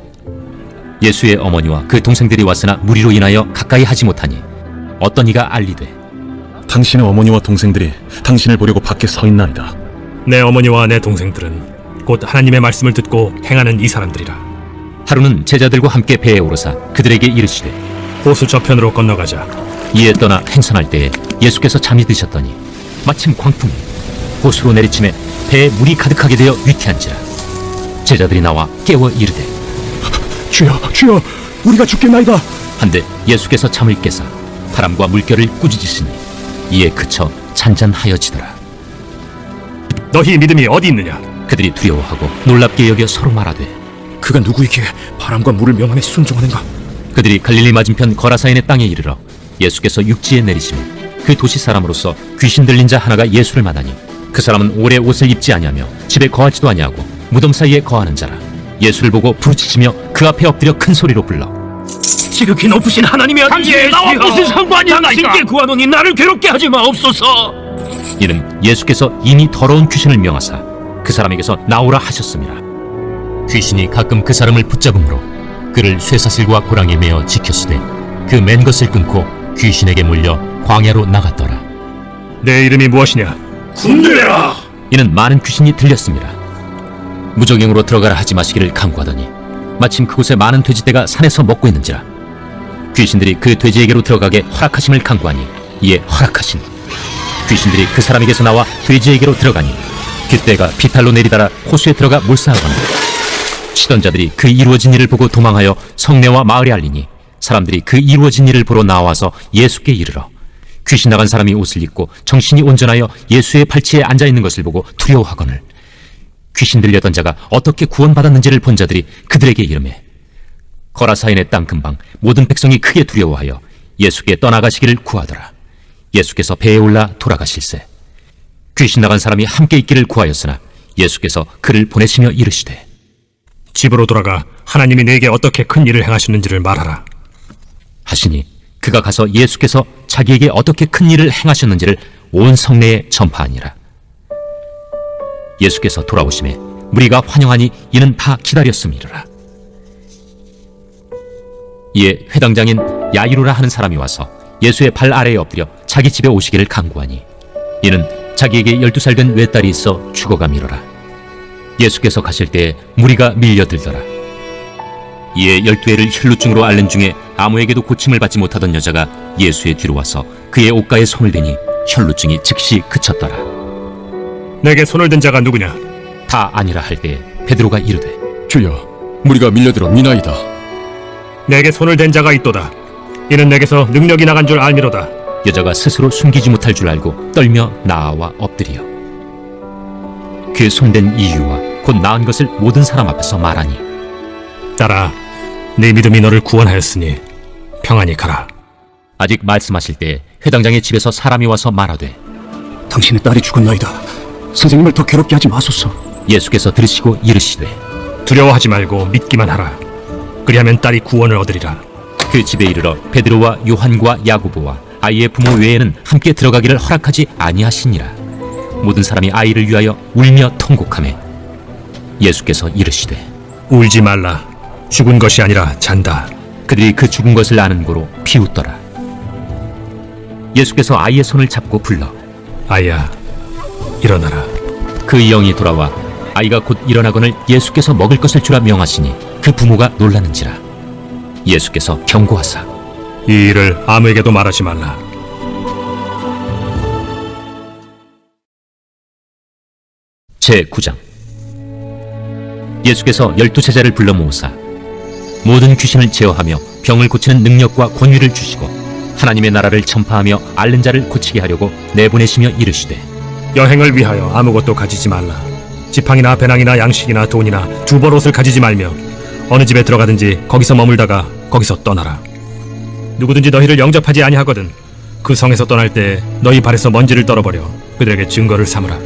예수의 어머니와 그 동생들이 왔으나 무리로 인하여 가까이 하지 못하니 어떤 이가 알리되 당신의 어머니와 동생들이 당신을 보려고 밖에 서 있나이다. 내 어머니와 내 동생들은 곧 하나님의 말씀을 듣고 행하는 이 사람들이라. 하루는 제자들과 함께 배에 오르사 그들에게 이르시되 호수 저편으로 건너가자. 이에 떠나 행선할 때에 예수께서 잠이 드셨더니 마침 광풍이 호수로 내리침에 배에 물이 가득하게 되어 위태한지라. 제자들이 나와 깨워 이르되 주여, 우리가 죽겠나이다. 한데 예수께서 잠을 깨사 바람과 물결을 꾸짖으시니 이에 그쳐 잔잔하여지더라. 너희 믿음이 어디 있느냐? 그들이 두려워하고 놀랍게 여겨 서로 말하되 그가 누구이기에 바람과 물을 명함에 순종하는가? 그들이 갈릴리 맞은편 거라사인의 땅에 이르러 예수께서 육지에 내리시며 그 도시 사람으로서 귀신 들린 자 하나가 예수를 만나니 그 사람은 오래 옷을 입지 아니하며 집에 거하지도 아니하고 무덤 사이에 거하는 자라. 예수를 보고 부르짖으며 그 앞에 엎드려 큰 소리로 불러 지극히 높으신 하나님의 아들 예수여, 나와 무슨 상관이 있나이까? 당신께 구하노니 나를 괴롭게 하지 마옵소서. 이는 예수께서 이미 더러운 귀신을 명하사 그 사람에게서 나오라 하셨습니다. 귀신이 가끔 그 사람을 붙잡음으로 그를 쇠사슬과 고랑에 매어 지켰으되 그 맨 것을 끊고 귀신에게 물려 광야로 나갔더라. 내 이름이 무엇이냐? 군대라. 이는 많은 귀신이 들렸습니다. 무적행으로 들어가라 하지 마시기를 강구하더니 마침 그곳에 많은 돼지떼가 산에서 먹고 있는지라. 귀신들이 그 돼지에게로 들어가게 허락하심을 강구하니 이에 허락하시니 귀신들이 그 사람에게서 나와 돼지에게로 들어가니 귀떼가 비탈로 내리달아 호수에 들어가 몰사하거나 치던 자들이 그 이루어진 일을 보고 도망하여 성내와 마을에 알리니 사람들이 그 이루어진 일을 보러 나와서 예수께 이르러 귀신 나간 사람이 옷을 입고 정신이 온전하여 예수의 팔치에 앉아있는 것을 보고 두려워하거늘 귀신 들렸던 자가 어떻게 구원받았는지를 본 자들이 그들에게 이르매 거라사인의 땅 근방 모든 백성이 크게 두려워하여 예수께 떠나가시기를 구하더라. 예수께서 배에 올라 돌아가실세 귀신 나간 사람이 함께 있기를 구하였으나 예수께서 그를 보내시며 이르시되 집으로 돌아가 하나님이 네게 어떻게 큰 일을 행하셨는지를 말하라. 하시니 그가 가서 예수께서 자기에게 어떻게 큰 일을 행하셨는지를 온 성내에 전파하니라. 예수께서 돌아오심에 무리가 환영하니 이는 다 기다렸음이라. 이에 회당장인 야이루라 하는 사람이 와서 예수의 발 아래에 엎드려 자기 집에 오시기를 간구하니 이는 자기에게 12살 된 외딸이 있어 죽어가미로라. 예수께서 가실 때에 무리가 밀려들더라. 이에 12해를 혈루증으로 앓는 중에 아무에게도 고침을 받지 못하던 여자가 예수의 뒤로 와서 그의 옷가에 손을 대니 혈루증이 즉시 그쳤더라. 내게 손을 댄 자가 누구냐? 다 아니라 할 때에 베드로가 이르되 주여, 무리가 밀려들어 미나이다. 내게 손을 댄 자가 있도다. 이는 내게서 능력이 나간 줄 알미로다. 여자가 스스로 숨기지 못할 줄 알고 떨며 나아와 엎드리어 그 손댄 이유와 곧 나은 것을 모든 사람 앞에서 말하니 딸아, 네 믿음이 너를 구원하였으니 평안히 가라. 아직 말씀하실 때 회당장의 집에서 사람이 와서 말하되 당신의 딸이 죽었나이다. 선생님을 더 괴롭게 하지 마소서. 예수께서 들으시고 이르시되 두려워하지 말고 믿기만 하라. 그리하면 딸이 구원을 얻으리라. 그 집에 이르러 베드로와 요한과 야고보와 아이의 부모 외에는 함께 들어가기를 허락하지 아니하시니라. 모든 사람이 아이를 위하여 울며 통곡하매 예수께서 이르시되 울지 말라. 죽은 것이 아니라 잔다. 그들이 그 죽은 것을 아는 고로 비웃더라. 예수께서 아이의 손을 잡고 불러 아이야, 일어나라. 그 영이 돌아와 아이가 곧 일어나거늘 예수께서 먹을 것을 주라 명하시니 그 부모가 놀라는지라. 예수께서 경고하사 이 일을 아무에게도 말하지 말라. 제9장 예수께서 12제자를 불러 모으사 모든 귀신을 제어하며 병을 고치는 능력과 권위를 주시고 하나님의 나라를 전파하며 앓는 자를 고치게 하려고 내보내시며 이르시되 여행을 위하여 아무것도 가지지 말라. 지팡이나 배낭이나 양식이나 돈이나 두벌 옷을 가지지 말며 어느 집에 들어가든지 거기서 머물다가 거기서 떠나라. 누구든지 너희를 영접하지 아니하거든 그 성에서 떠날 때 너희 발에서 먼지를 떨어버려 그들에게 증거를 삼으라.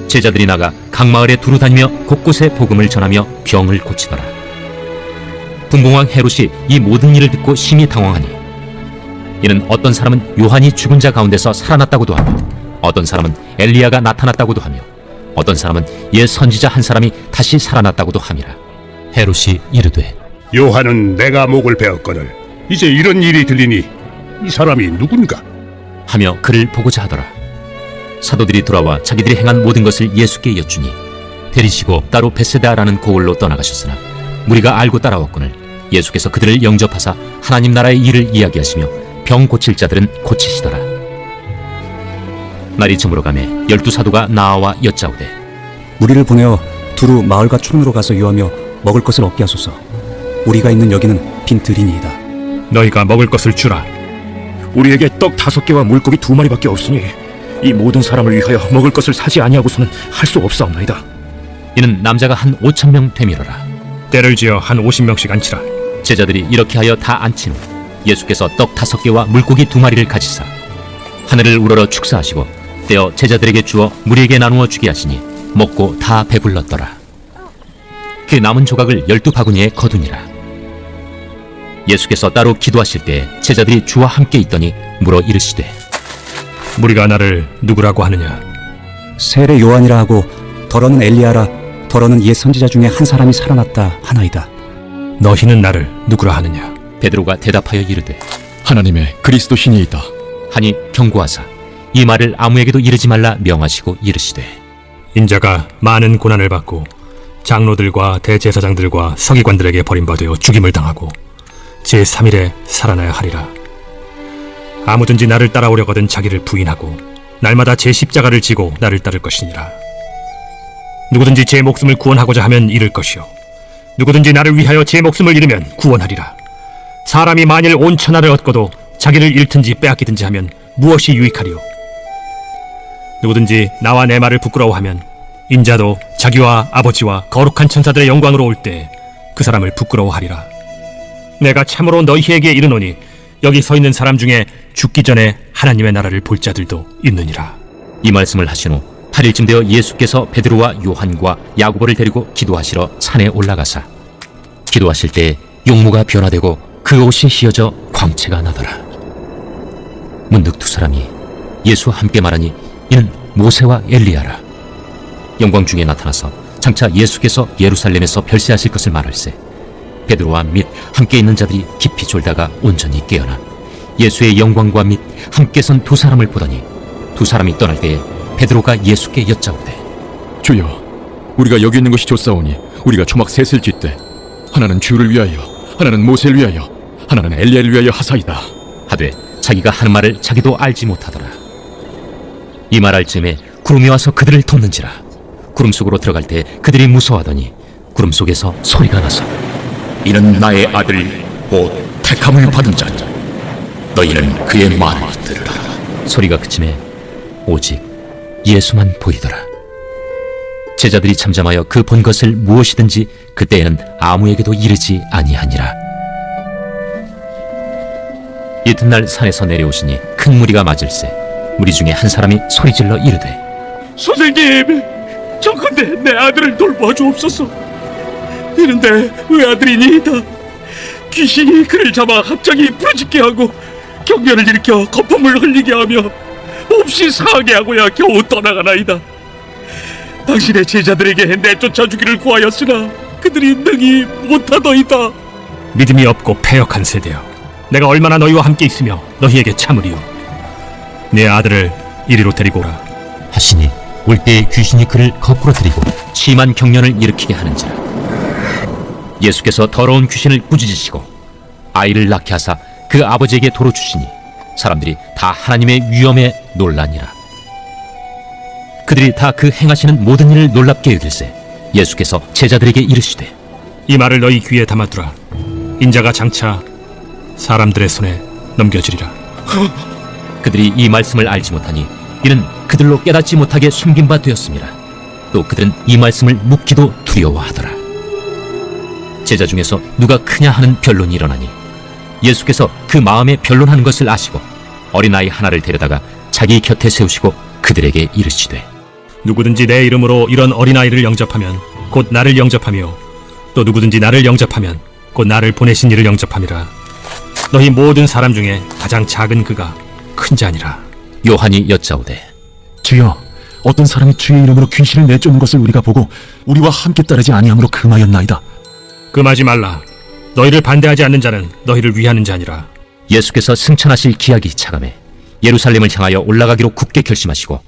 제자들이 나가 각 마을에 두루 다니며 곳곳에 복음을 전하며 병을 고치더라. 분봉왕 헤롯이 이 모든 일을 듣고 심히 당황하니 이는 어떤 사람은 요한이 죽은 자 가운데서 살아났다고도 하며 어떤 사람은 엘리야가 나타났다고도 하며 어떤 사람은 옛 선지자 한 사람이 다시 살아났다고도 함이라. 헤롯이 이르되 요한은 내가 목을 베었거늘 이제 이런 일이 들리니 이 사람이 누군가? 하며 그를 보고자 하더라. 사도들이 돌아와 자기들이 행한 모든 것을 예수께 여쭈니 데리시고 따로 베세다라는 고을로 떠나가셨으나 무리가 알고 따라왔거늘 예수께서 그들을 영접하사 하나님 나라의 일을 이야기하시며 병 고칠 자들은 고치시더라. 날이 저물어 가매 12사도가 나와 여짜오되 우리를 보내어 두루 마을과 촌으로 가서 유하며 먹을 것을 얻게 하소서. 우리가 있는 여기는 빈 들이니이다. 너희가 먹을 것을 주라. 우리에게 떡 5개와 물고기 2마리밖에 없으니 이 모든 사람을 위하여 먹을 것을 사지 아니하고서는 할 수 없사옵나이다. 이는 남자가 한 5,000명 되밀어라. 때를 지어 한 50명씩 앉히라. 제자들이 이렇게 하여 다 앉힌 후 예수께서 떡 5개와 물고기 2마리를 가지사 하늘을 우러러 축사하시고 떼어 제자들에게 주어 무리에게 나누어 주게 하시니 먹고 다 배불렀더라. 그 남은 조각을 12바구니에 거두니라. 예수께서 따로 기도하실 때 제자들이 주와 함께 있더니 물어 이르시되 무리가 나를 누구라고 하느냐? 세례 요한이라 하고 더러는 엘리야라 더러는 옛 선지자 중에 한 사람이 살아났다 하나이다. 너희는 나를 누구라 하느냐? 베드로가 대답하여 이르되 하나님의 그리스도 신이이다. 하니 경고하사 이 말을 아무에게도 이르지 말라 명하시고 이르시되 인자가 많은 고난을 받고 장로들과 대제사장들과 서기관들에게 버림받아 죽임을 당하고 제3일에 살아나야 하리라. 아무든지 나를 따라오려거든 자기를 부인하고 날마다 제 십자가를 지고 나를 따를 것이니라. 누구든지 제 목숨을 구원하고자 하면 잃을 것이요 누구든지 나를 위하여 제 목숨을 잃으면 구원하리라. 사람이 만일 온 천하를 얻고도 자기를 잃든지 빼앗기든지 하면 무엇이 유익하리요? 누구든지 나와 내 말을 부끄러워하면 인자도 자기와 아버지와 거룩한 천사들의 영광으로 올 때 그 사람을 부끄러워하리라. 내가 참으로 너희에게 이르노니 여기 서 있는 사람 중에 죽기 전에 하나님의 나라를 볼 자들도 있느니라. 이 말씀을 하신 후 8일쯤 되어 예수께서 베드로와 요한과 야고보를 데리고 기도하시러 산에 올라가사 기도하실 때 용모가 변화되고 그 옷이 휘어져 광채가 나더라. 문득 두 사람이 예수와 함께 말하니 이는 모세와 엘리야라. 영광 중에 나타나서 장차 예수께서 예루살렘에서 별세하실 것을 말할세 베드로와 및 함께 있는 자들이 깊이 졸다가 온전히 깨어나 예수의 영광과 및 함께 선 두 사람을 보더니 두 사람이 떠날 때에 베드로가 예수께 여짜오되 주여, 우리가 여기 있는 것이 좋사오니 우리가 초막 셋을 짓되 하나는 주를 위하여, 하나는 모세를 위하여, 하나는 엘리야를 위하여 하사이다. 하되 자기가 하는 말을 자기도 알지 못하더라. 이 말할 즈음에 구름이 와서 그들을 덮는지라. 구름 속으로 들어갈 때 그들이 무서워하더니 구름 속에서 소리가 나서 이는 나의 아들 곧 택함을 받은 자니 너희는 그의 말을 들으라. 소리가 그침에 오직 예수만 보이더라. 제자들이 잠잠하여 그 본 것을 무엇이든지 그때에는 아무에게도 이르지 아니하니라. 이튿날 산에서 내려오시니 큰 무리가 맞을세 무리 중에 한 사람이 소리질러 이르되 선생님, 정컨대 내 아들을 돌보아 주옵소서. 이는데 외아들이니이다. 귀신이 그를 잡아 갑자기 부르짖게 하고 경련을 일으켜 거품을 흘리게 하며 몹시 상하게 하고야 겨우 떠나가나이다. 당신의 제자들에게 내쫓아 주기를 구하였으나 그들이 능히 못하더이다. 믿음이 없고 패역한 세대여, 내가 얼마나 너희와 함께 있으며 너희에게 참으리요. 내 아들을 이리로 데리고 오라. 하시니 올 때에 귀신이 그를 거꾸로 들이고 심한 경련을 일으키게 하는지라. 예수께서 더러운 귀신을 꾸짖으시고 아이를 낳게 하사 그 아버지에게 도로 주시니 사람들이 다 하나님의 위엄에 놀라니라. 그들이 다 그 행하시는 모든 일을 놀랍게 여길세 예수께서 제자들에게 이르시되 이 말을 너희 귀에 담아두라. 인자가 장차 사람들의 손에 넘겨지리라. 그들이 이 말씀을 알지 못하니 이는 그들로 깨닫지 못하게 숨긴 바 되었습니다. 또 그들은 이 말씀을 묻기도 두려워하더라. 제자 중에서 누가 크냐 하는 변론이 일어나니 예수께서 그 마음에 변론하는 것을 아시고 어린아이 하나를 데려다가 자기 곁에 세우시고 그들에게 이르시되 누구든지 내 이름으로 이런 어린아이를 영접하면 곧 나를 영접하며 또 누구든지 나를 영접하면 곧 나를 보내신 이를 영접함이라. 너희 모든 사람 중에 가장 작은 그가 큰 자니라. 요한이 여짜오되 주여, 어떤 사람이 주의 이름으로 귀신을 내쫓는 것을 우리가 보고 우리와 함께 따르지 아니함으로 금하였나이다. 금하지 말라. 너희를 반대하지 않는 자는 너희를 위하는 자니라. 예수께서 승천하실 기약이 차감해 예루살렘을 향하여 올라가기로 굳게 결심하시고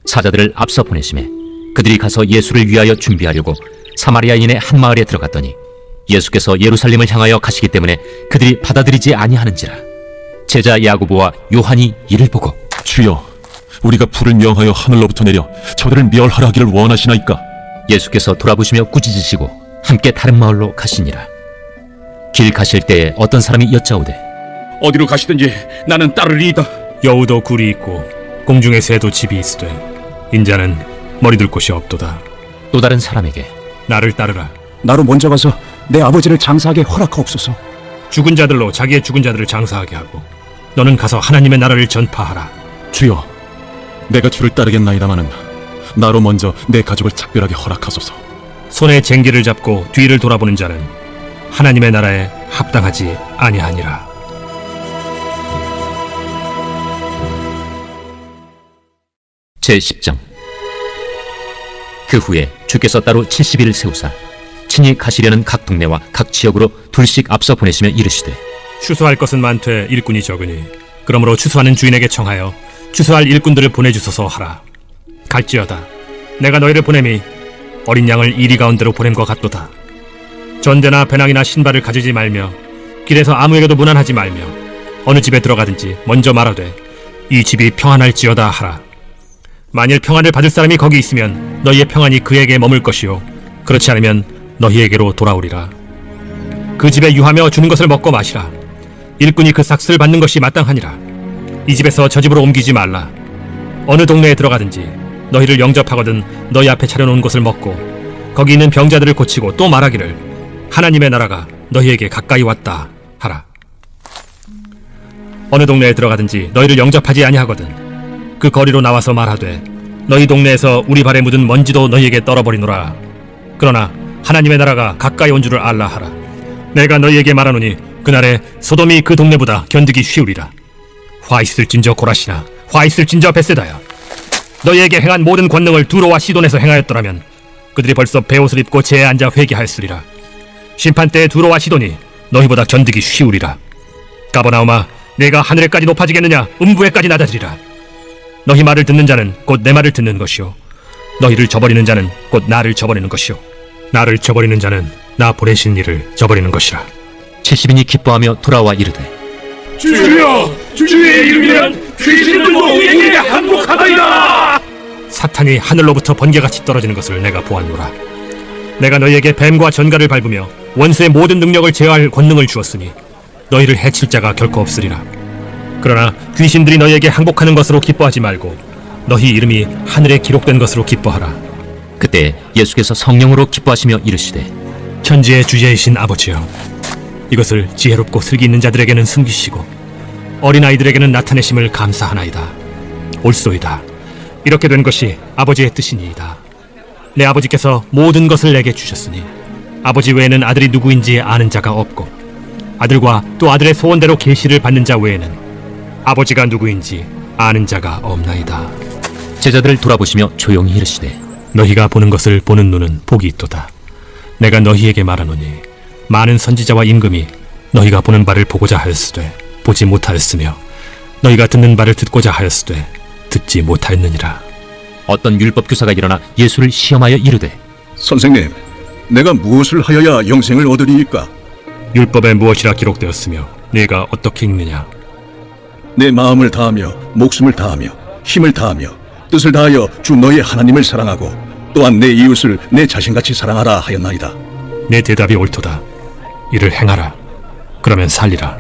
사자들을 앞서 보내심에 그들이 가서 예수를 위하여 준비하려고 사마리아인의 한 마을에 들어갔더니 예수께서 예루살렘을 향하여 가시기 때문에 그들이 받아들이지 아니하는지라. 제자 야고보와 요한이 이를 보고 주여, 우리가 불을 명하여 하늘로부터 내려 저들을 멸하라 하기를 원하시나이까? 예수께서 돌아보시며 꾸짖으시고 함께 다른 마을로 가시니라. 길 가실 때에 어떤 사람이 여짜오되 어디로 가시든지 나는 따르리이다. 여우도 굴이 있고 공중의 새도 집이 있으되 인자는 머리둘 곳이 없도다. 또 다른 사람에게 나를 따르라. 나로 먼저 가서 내 아버지를 장사하게 허락하옵소서. 죽은 자들로 자기의 죽은 자들을 장사하게 하고 너는 가서 하나님의 나라를 전파하라. 주여, 내가 주를 따르겠나이다마는 나로 먼저 내 가족을 작별하게 허락하소서. 손에 쟁기를 잡고 뒤를 돌아보는 자는 하나님의 나라에 합당하지 아니하니라. 제10장. 그 후에 주께서 따로 70일을 세우사 친히 가시려는 각 동네와 각 지역으로 둘씩 앞서 보내시며 이르시되 추수할 것은 많되 일꾼이 적으니 그러므로 추수하는 주인에게 청하여 추수할 일꾼들을 보내주소서 하라. 갈지어다 내가 너희를 보냄이 어린 양을 이리 가운데로 보냄과 같도다. 전대나 배낭이나 신발을 가지지 말며 길에서 아무에게도 문안하지 말며 어느 집에 들어가든지 먼저 말하되 이 집이 평안할지어다 하라. 만일 평안을 받을 사람이 거기 있으면 너희의 평안이 그에게 머물 것이요 그렇지 않으면 너희에게로 돌아오리라. 그 집에 유하며 주는 것을 먹고 마시라. 일꾼이 그 삭슬을 받는 것이 마땅하니라. 이 집에서 저 집으로 옮기지 말라. 어느 동네에 들어가든지 너희를 영접하거든 너희 앞에 차려놓은 것을 먹고 거기 있는 병자들을 고치고 또 말하기를 하나님의 나라가 너희에게 가까이 왔다 하라. 어느 동네에 들어가든지 너희를 영접하지 아니하거든 그 거리로 나와서 말하되 너희 동네에서 우리 발에 묻은 먼지도 너희에게 떨어버리노라. 그러나 하나님의 나라가 가까이 온 줄을 알라 하라. 내가 너희에게 말하노니 그날에 소돔이 그 동네보다 견디기 쉬우리라. 화 있을진저 고라시나, 화 있을진저 벳세다야. 너희에게 행한 모든 권능을 두로와 시돈에서 행하였더라면 그들이 벌써 베옷을 입고 제에 앉아 회개하였으리라. 심판 때에 두로와 시돈이 너희보다 견디기 쉬우리라. 가버나움아, 내가 하늘에까지 높아지겠느냐? 음부에까지 낮아지리라. 너희 말을 듣는 자는 곧 내 말을 듣는 것이요, 너희를 저버리는 자는 곧 나를 저버리는 것이요, 나를 저버리는 자는 나 보내신 이를 저버리는 것이라. 70인이 기뻐하며 돌아와 이르되 주여, 주의 이름이란 귀신들도 우리에게 항복하다이다. 사탄이 하늘로부터 번개같이 떨어지는 것을 내가 보았노라. 내가 너희에게 뱀과 전갈을 밟으며 원수의 모든 능력을 제어할 권능을 주었으니 너희를 해칠 자가 결코 없으리라. 그러나 귀신들이 너희에게 항복하는 것으로 기뻐하지 말고 너희 이름이 하늘에 기록된 것으로 기뻐하라. 그때 예수께서 성령으로 기뻐하시며 이르시되 천지의 주제이신 아버지여, 이것을 지혜롭고 슬기 있는 자들에게는 숨기시고 어린아이들에게는 나타내심을 감사하나이다. 옳소이다. 이렇게 된 것이 아버지의 뜻이니이다. 내 아버지께서 모든 것을 내게 주셨으니 아버지 외에는 아들이 누구인지 아는 자가 없고 아들과 또 아들의 소원대로 계시를 받는 자 외에는 아버지가 누구인지 아는 자가 없나이다. 제자들을 돌아보시며 조용히 이르시되 너희가 보는 것을 보는 눈은 복이 있도다. 내가 너희에게 말하노니 많은 선지자와 임금이 너희가 보는 바를 보고자 하였으되 보지 못하였으며 너희가 듣는 바를 듣고자 하였으되 듣지 못하였느니라. 어떤 율법교사가 일어나 예수를 시험하여 이르되 선생님, 내가 무엇을 하여야 영생을 얻으리이까? 율법에 무엇이라 기록되었으며 네가 어떻게 읽느냐? 내 마음을 다하며 목숨을 다하며 힘을 다하며 뜻을 다하여 주 너의 하나님을 사랑하고 또한 내 이웃을 내 자신같이 사랑하라 하였나이다. 내 대답이 옳도다. 이를 행하라. 그러면 살리라.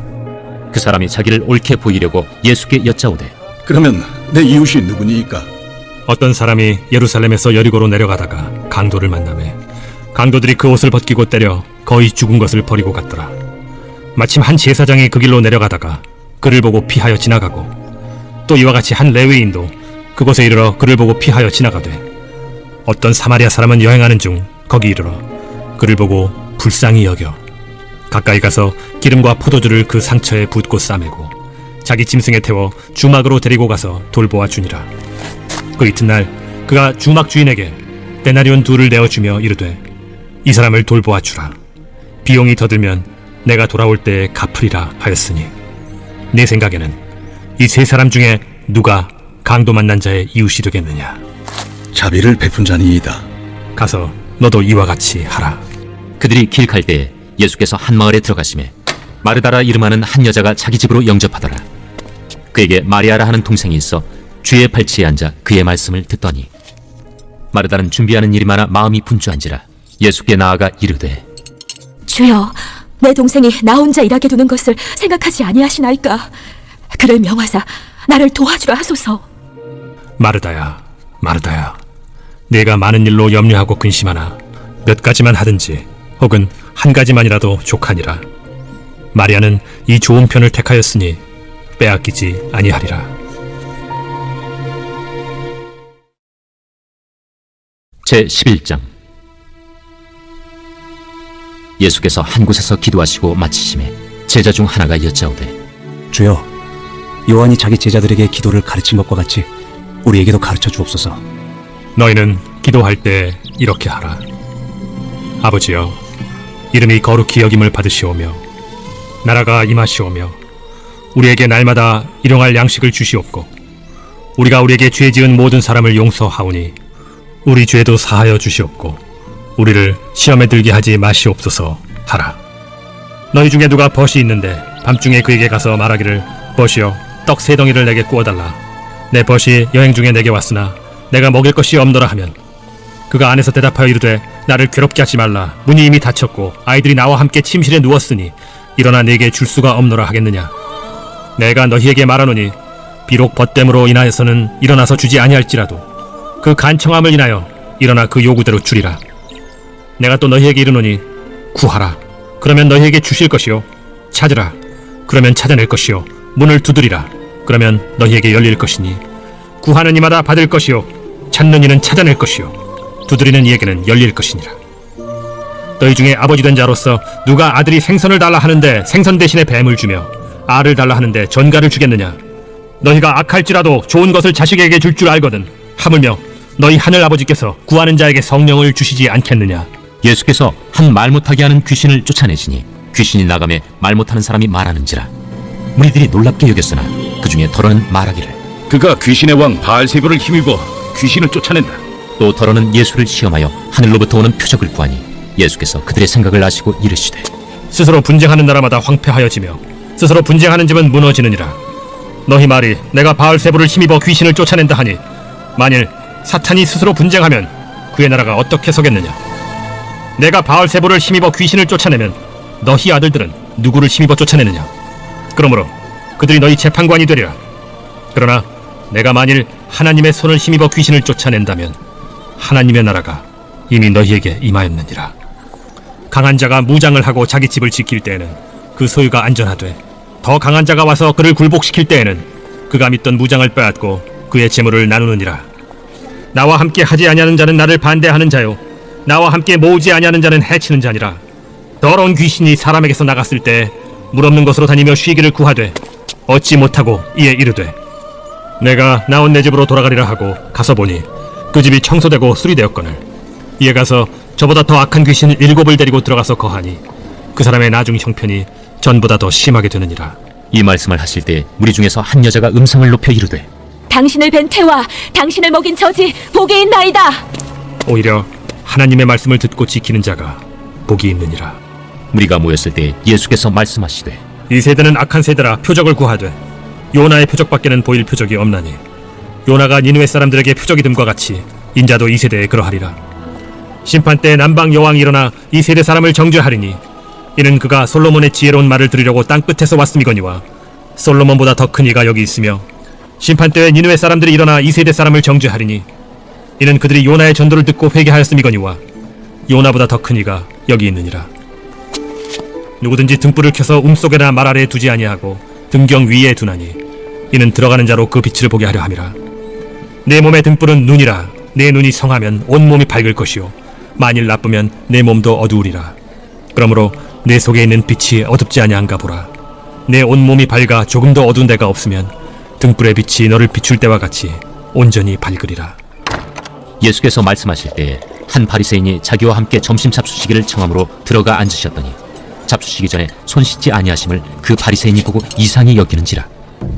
그 사람이 자기를 옳게 보이려고 예수께 여짜오되 그러면 내 이웃이 누구니이까? 어떤 사람이 예루살렘에서 여리고로 내려가다가 강도를 만나매 강도들이 그 옷을 벗기고 때려 거의 죽은 것을 버리고 갔더라. 마침 한 제사장이 그 길로 내려가다가 그를 보고 피하여 지나가고 또 이와 같이 한 레위인도 그곳에 이르러 그를 보고 피하여 지나가되 어떤 사마리아 사람은 여행하는 중 거기 이르러 그를 보고 불쌍히 여겨 가까이 가서 기름과 포도주를 그 상처에 붓고 싸매고 자기 짐승에 태워 주막으로 데리고 가서 돌보아 주니라. 그 이튿날 그가 주막 주인에게 데나리온 2를 내어주며 이르되 이 사람을 돌보아 주라. 비용이 더 들면 내가 돌아올 때에 갚으리라 하였으니 네 생각에는 이 세 사람 중에 누가 강도 만난 자의 이웃이 되겠느냐? 자비를 베푼 자니이다. 가서 너도 이와 같이 하라. 그들이 길 갈 때에 예수께서 한 마을에 들어가시매 마르다라 이름하는 한 여자가 자기 집으로 영접하더라. 그에게 마리아라 하는 동생이 있어 주의 발치에 앉아 그의 말씀을 듣더니 마르다는 준비하는 일이 많아 마음이 분주한지라 예수께 나아가 이르되 주여, 내 동생이 나 혼자 일하게 두는 것을 생각하지 아니하시나이까? 그를 명하사 나를 도와주라 하소서. 마르다야, 마르다야, 네가 많은 일로 염려하고 근심하나 몇 가지만 하든지 혹은 한 가지만이라도 족하니라. 마리아는 이 좋은 편을 택하였으니 빼앗기지 아니하리라. 제11장 예수께서 한 곳에서 기도하시고 마치심에 제자 중 하나가 여짜오되 주여, 요한이 자기 제자들에게 기도를 가르친 것과 같이 우리에게도 가르쳐 주옵소서. 너희는 기도할 때 이렇게 하라. 아버지여, 이름이 거룩히 여김을 받으시오며 나라가 임하시오며 우리에게 날마다 일용할 양식을 주시옵고 우리가 우리에게 죄 지은 모든 사람을 용서하오니 우리 죄도 사하여 주시옵고 우리를 시험에 들게 하지 마시옵소서 하라. 너희 중에 누가 벗이 있는데 밤중에 그에게 가서 말하기를 벗이여 떡 3덩이를 내게 구워달라. 내 벗이 여행 중에 내게 왔으나 내가 먹일 것이 없노라 하면 그가 안에서 대답하여 이르되 나를 괴롭게 하지 말라. 문이 이미 닫혔고 아이들이 나와 함께 침실에 누웠으니 일어나 내게 줄 수가 없노라 하겠느냐. 내가 너희에게 말하노니 비록 벗됨으로 인하여서는 일어나서 주지 아니할지라도 그 간청함을 인하여 일어나 그 요구대로 주리라. 내가 또 너희에게 이르노니 구하라. 그러면 너희에게 주실 것이요. 찾으라. 그러면 찾아낼 것이요. 문을 두드리라. 그러면 너희에게 열릴 것이니 구하는 이마다 받을 것이요. 찾는 이는 찾아낼 것이요 두드리는 이에게는 열릴 것이니라. 너희 중에 아버지 된 자로서 누가 아들이 생선을 달라 하는데 생선 대신에 뱀을 주며 알을 달라 하는데 전갈을 주겠느냐? 너희가 악할지라도 좋은 것을 자식에게 줄 줄 알거든. 하물며 너희 하늘 아버지께서 구하는 자에게 성령을 주시지 않겠느냐? 예수께서 한 말 못하게 하는 귀신을 쫓아내시니 귀신이 나가매 말 못하는 사람이 말하는지라. 무리들이 놀랍게 여겼으나 그 중에 더러는 말하기를 그가 귀신의 왕 바알세불을 힘입어 귀신을 쫓아낸다. 또 더러는 예수를 시험하여 하늘로부터 오는 표적을 구하니 예수께서 그들의 생각을 아시고 이르시되 스스로 분쟁하는 나라마다 황폐하여지며 스스로 분쟁하는 집은 무너지느니라. 너희 말이 내가 바알세불을 힘입어 귀신을 쫓아낸다 하니 만일 사탄이 스스로 분쟁하면 그의 나라가 어떻게 서겠느냐? 내가 바알세불을 힘입어 귀신을 쫓아내면 너희 아들들은 누구를 힘입어 쫓아내느냐? 그러므로 그들이 너희 재판관이 되리라. 그러나 내가 만일 하나님의 손을 힘입어 귀신을 쫓아낸다면 하나님의 나라가 이미 너희에게 임하였느니라. 강한 자가 무장을 하고 자기 집을 지킬 때에는 그 소유가 안전하되 더 강한 자가 와서 그를 굴복시킬 때에는 그가 믿던 무장을 빼앗고 그의 재물을 나누느니라. 나와 함께 하지 아니하는 자는 나를 반대하는 자요 나와 함께 모으지 아니하는 자는 해치는 자니라. 더러운 귀신이 사람에게서 나갔을 때 물 없는 곳으로 다니며 쉬기를 구하되 얻지 못하고 이에 이르되 내가 나온 내 집으로 돌아가리라 하고 가서 보니 그 집이 청소되고 수리되었거늘 이에 가서 저보다 더 악한 귀신 7을 데리고 들어가서 거하니 그 사람의 나중 형편이 전보다 더 심하게 되느니라. 이 말씀을 하실 때 무리 중에서 한 여자가 음성을 높여 이르되 당신을 뵌 태와 당신을 먹인 저지 복이 있나이다. 오히려 하나님의 말씀을 듣고 지키는 자가 복이 있느니라. 무리가 모였을 때 예수께서 말씀하시되 이 세대는 악한 세대라 표적을 구하되 요나의 표적밖에는 보일 표적이 없나니 요나가 니느웨 사람들에게 표적이 됨과 같이 인자도 이 세대에 그러하리라. 심판 때 남방 여왕이 일어나 이 세대 사람을 정죄하리니 이는 그가 솔로몬의 지혜로운 말을 들으려고 땅끝에서 왔음이거니와 솔로몬보다 더 큰 이가 여기 있으며 심판 때에 니느웨 사람들이 일어나 이 세대 사람을 정죄하리니 이는 그들이 요나의 전도를 듣고 회개하였음이거니와 요나보다 더 큰 이가 여기 있느니라. 누구든지 등불을 켜서 속에나 말 아래에 두지 아니하고 등경 위에 두나니 이는 들어가는 자로 그 빛을 보게 하려 함이라. 내 몸의 등불은 눈이라. 내 눈이 성하면 온 몸이 밝을 것이요 만일 나쁘면 내 몸도 어두우리라. 그러므로 내 속에 있는 빛이 어둡지 아니한가 보라. 내 온 몸이 밝아 조금도 어두운 데가 없으면 등불의 빛이 너를 비출 때와 같이 온전히 밝으리라. 예수께서 말씀하실 때 한 바리새인이 자기와 함께 점심 잡수시기를 청함으로 들어가 앉으셨더니 잡수시기 전에 손 씻지 아니하심을 그 바리새인이 보고 이상히 여기는지라.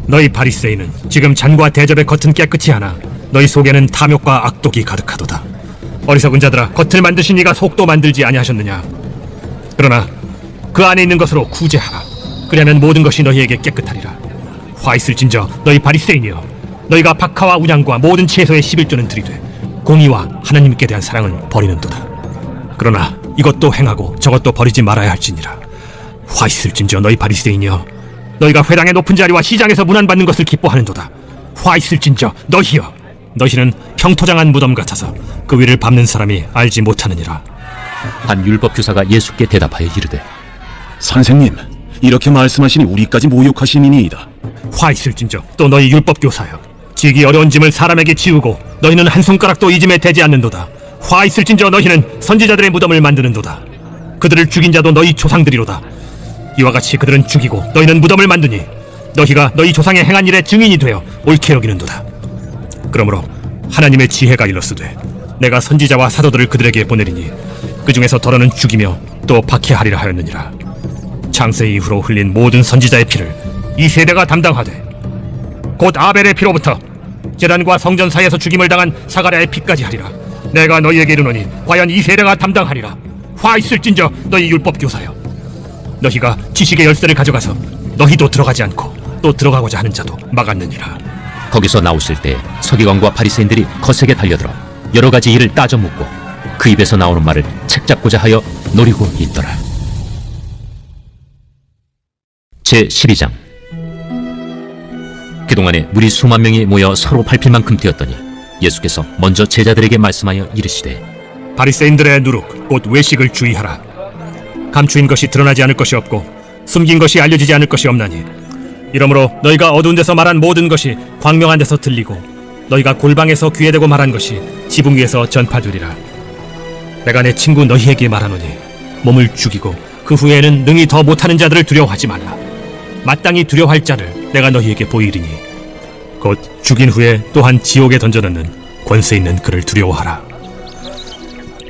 너희 바리새인은 지금 잔과 대접의 겉은 깨끗이 하나 너희 속에는 탐욕과 악독이 가득하도다. 어리석은 자들아, 겉을 만드신 이가 속도 만들지 아니하셨느냐? 그러나 그 안에 있는 것으로 구제하라. 그리하면 모든 것이 너희에게 깨끗하리라. 화 있을진저 너희 바리새인이여, 너희가 박하와 운양과 모든 채소의 11조는 들이되 공의와 하나님께 대한 사랑은 버리는도다. 그러나 이것도 행하고 저것도 버리지 말아야 할지니라. 화 있을진저 너희 바리새인이여, 너희가 회당의 높은 자리와 시장에서 문안받는 것을 기뻐하는도다. 화 있을진저 너희여, 너희는 평토장한 무덤 같아서 그 위를 밟는 사람이 알지 못하느니라. 한 율법교사가 예수께 대답하여 이르되 선생님, 이렇게 말씀하시니 우리까지 모욕하시니이다. 화 있을진저 또 너희 율법교사여, 지기 어려운 짐을 사람에게 지우고 너희는 한 손가락도 이 짐에 대지 않는도다. 화 있을진저 너희는 선지자들의 무덤을 만드는도다. 그들을 죽인 자도 너희 조상들이로다. 이와 같이 그들은 죽이고 너희는 무덤을 만드니 너희가 너희 조상의 행한 일의 증인이 되어 옳게 여기는도다. 그러므로 하나님의 지혜가 일렀으되 내가 선지자와 사도들을 그들에게 보내리니 그 중에서 더러는 죽이며 또 박해하리라 하였느니라. 창세 이후로 흘린 모든 선지자의 피를 이 세대가 담당하되 곧 아벨의 피로부터 제단과 성전 사이에서 죽임을 당한 사가랴의 피까지 하리라. 내가 너희에게 이르노니 과연 이 세대가 담당하리라. 화 있을진저 너희 율법교사여, 너희가 지식의 열쇠를 가져가서 너희도 들어가지 않고 또 들어가고자 하는 자도 막았느니라. 거기서 나오실 때 서기관과 바리새인들이 거세게 달려들어 여러 가지 일을 따져 묻고 그 입에서 나오는 말을 책잡고자 하여 노리고 있더라. 제12장. 그동안에 무리 수만 명이 모여 서로 밟힐 만큼 되었더니 예수께서 먼저 제자들에게 말씀하여 이르시되 바리새인들의 누룩 곧 외식을 주의하라. 감추인 것이 드러나지 않을 것이 없고 숨긴 것이 알려지지 않을 것이 없나니 이러므로 너희가 어두운 데서 말한 모든 것이 광명한 데서 들리고 너희가 골방에서 귀에 대고 말한 것이 지붕 위에서 전파되리라. 내가 내 친구 너희에게 말하노니 몸을 죽이고 그 후에는 능히 더 못하는 자들을 두려워하지 말라. 마땅히 두려워할 자를 내가 너희에게 보이리니 곧 죽인 후에 또한 지옥에 던져넣는 권세 있는 그를 두려워하라.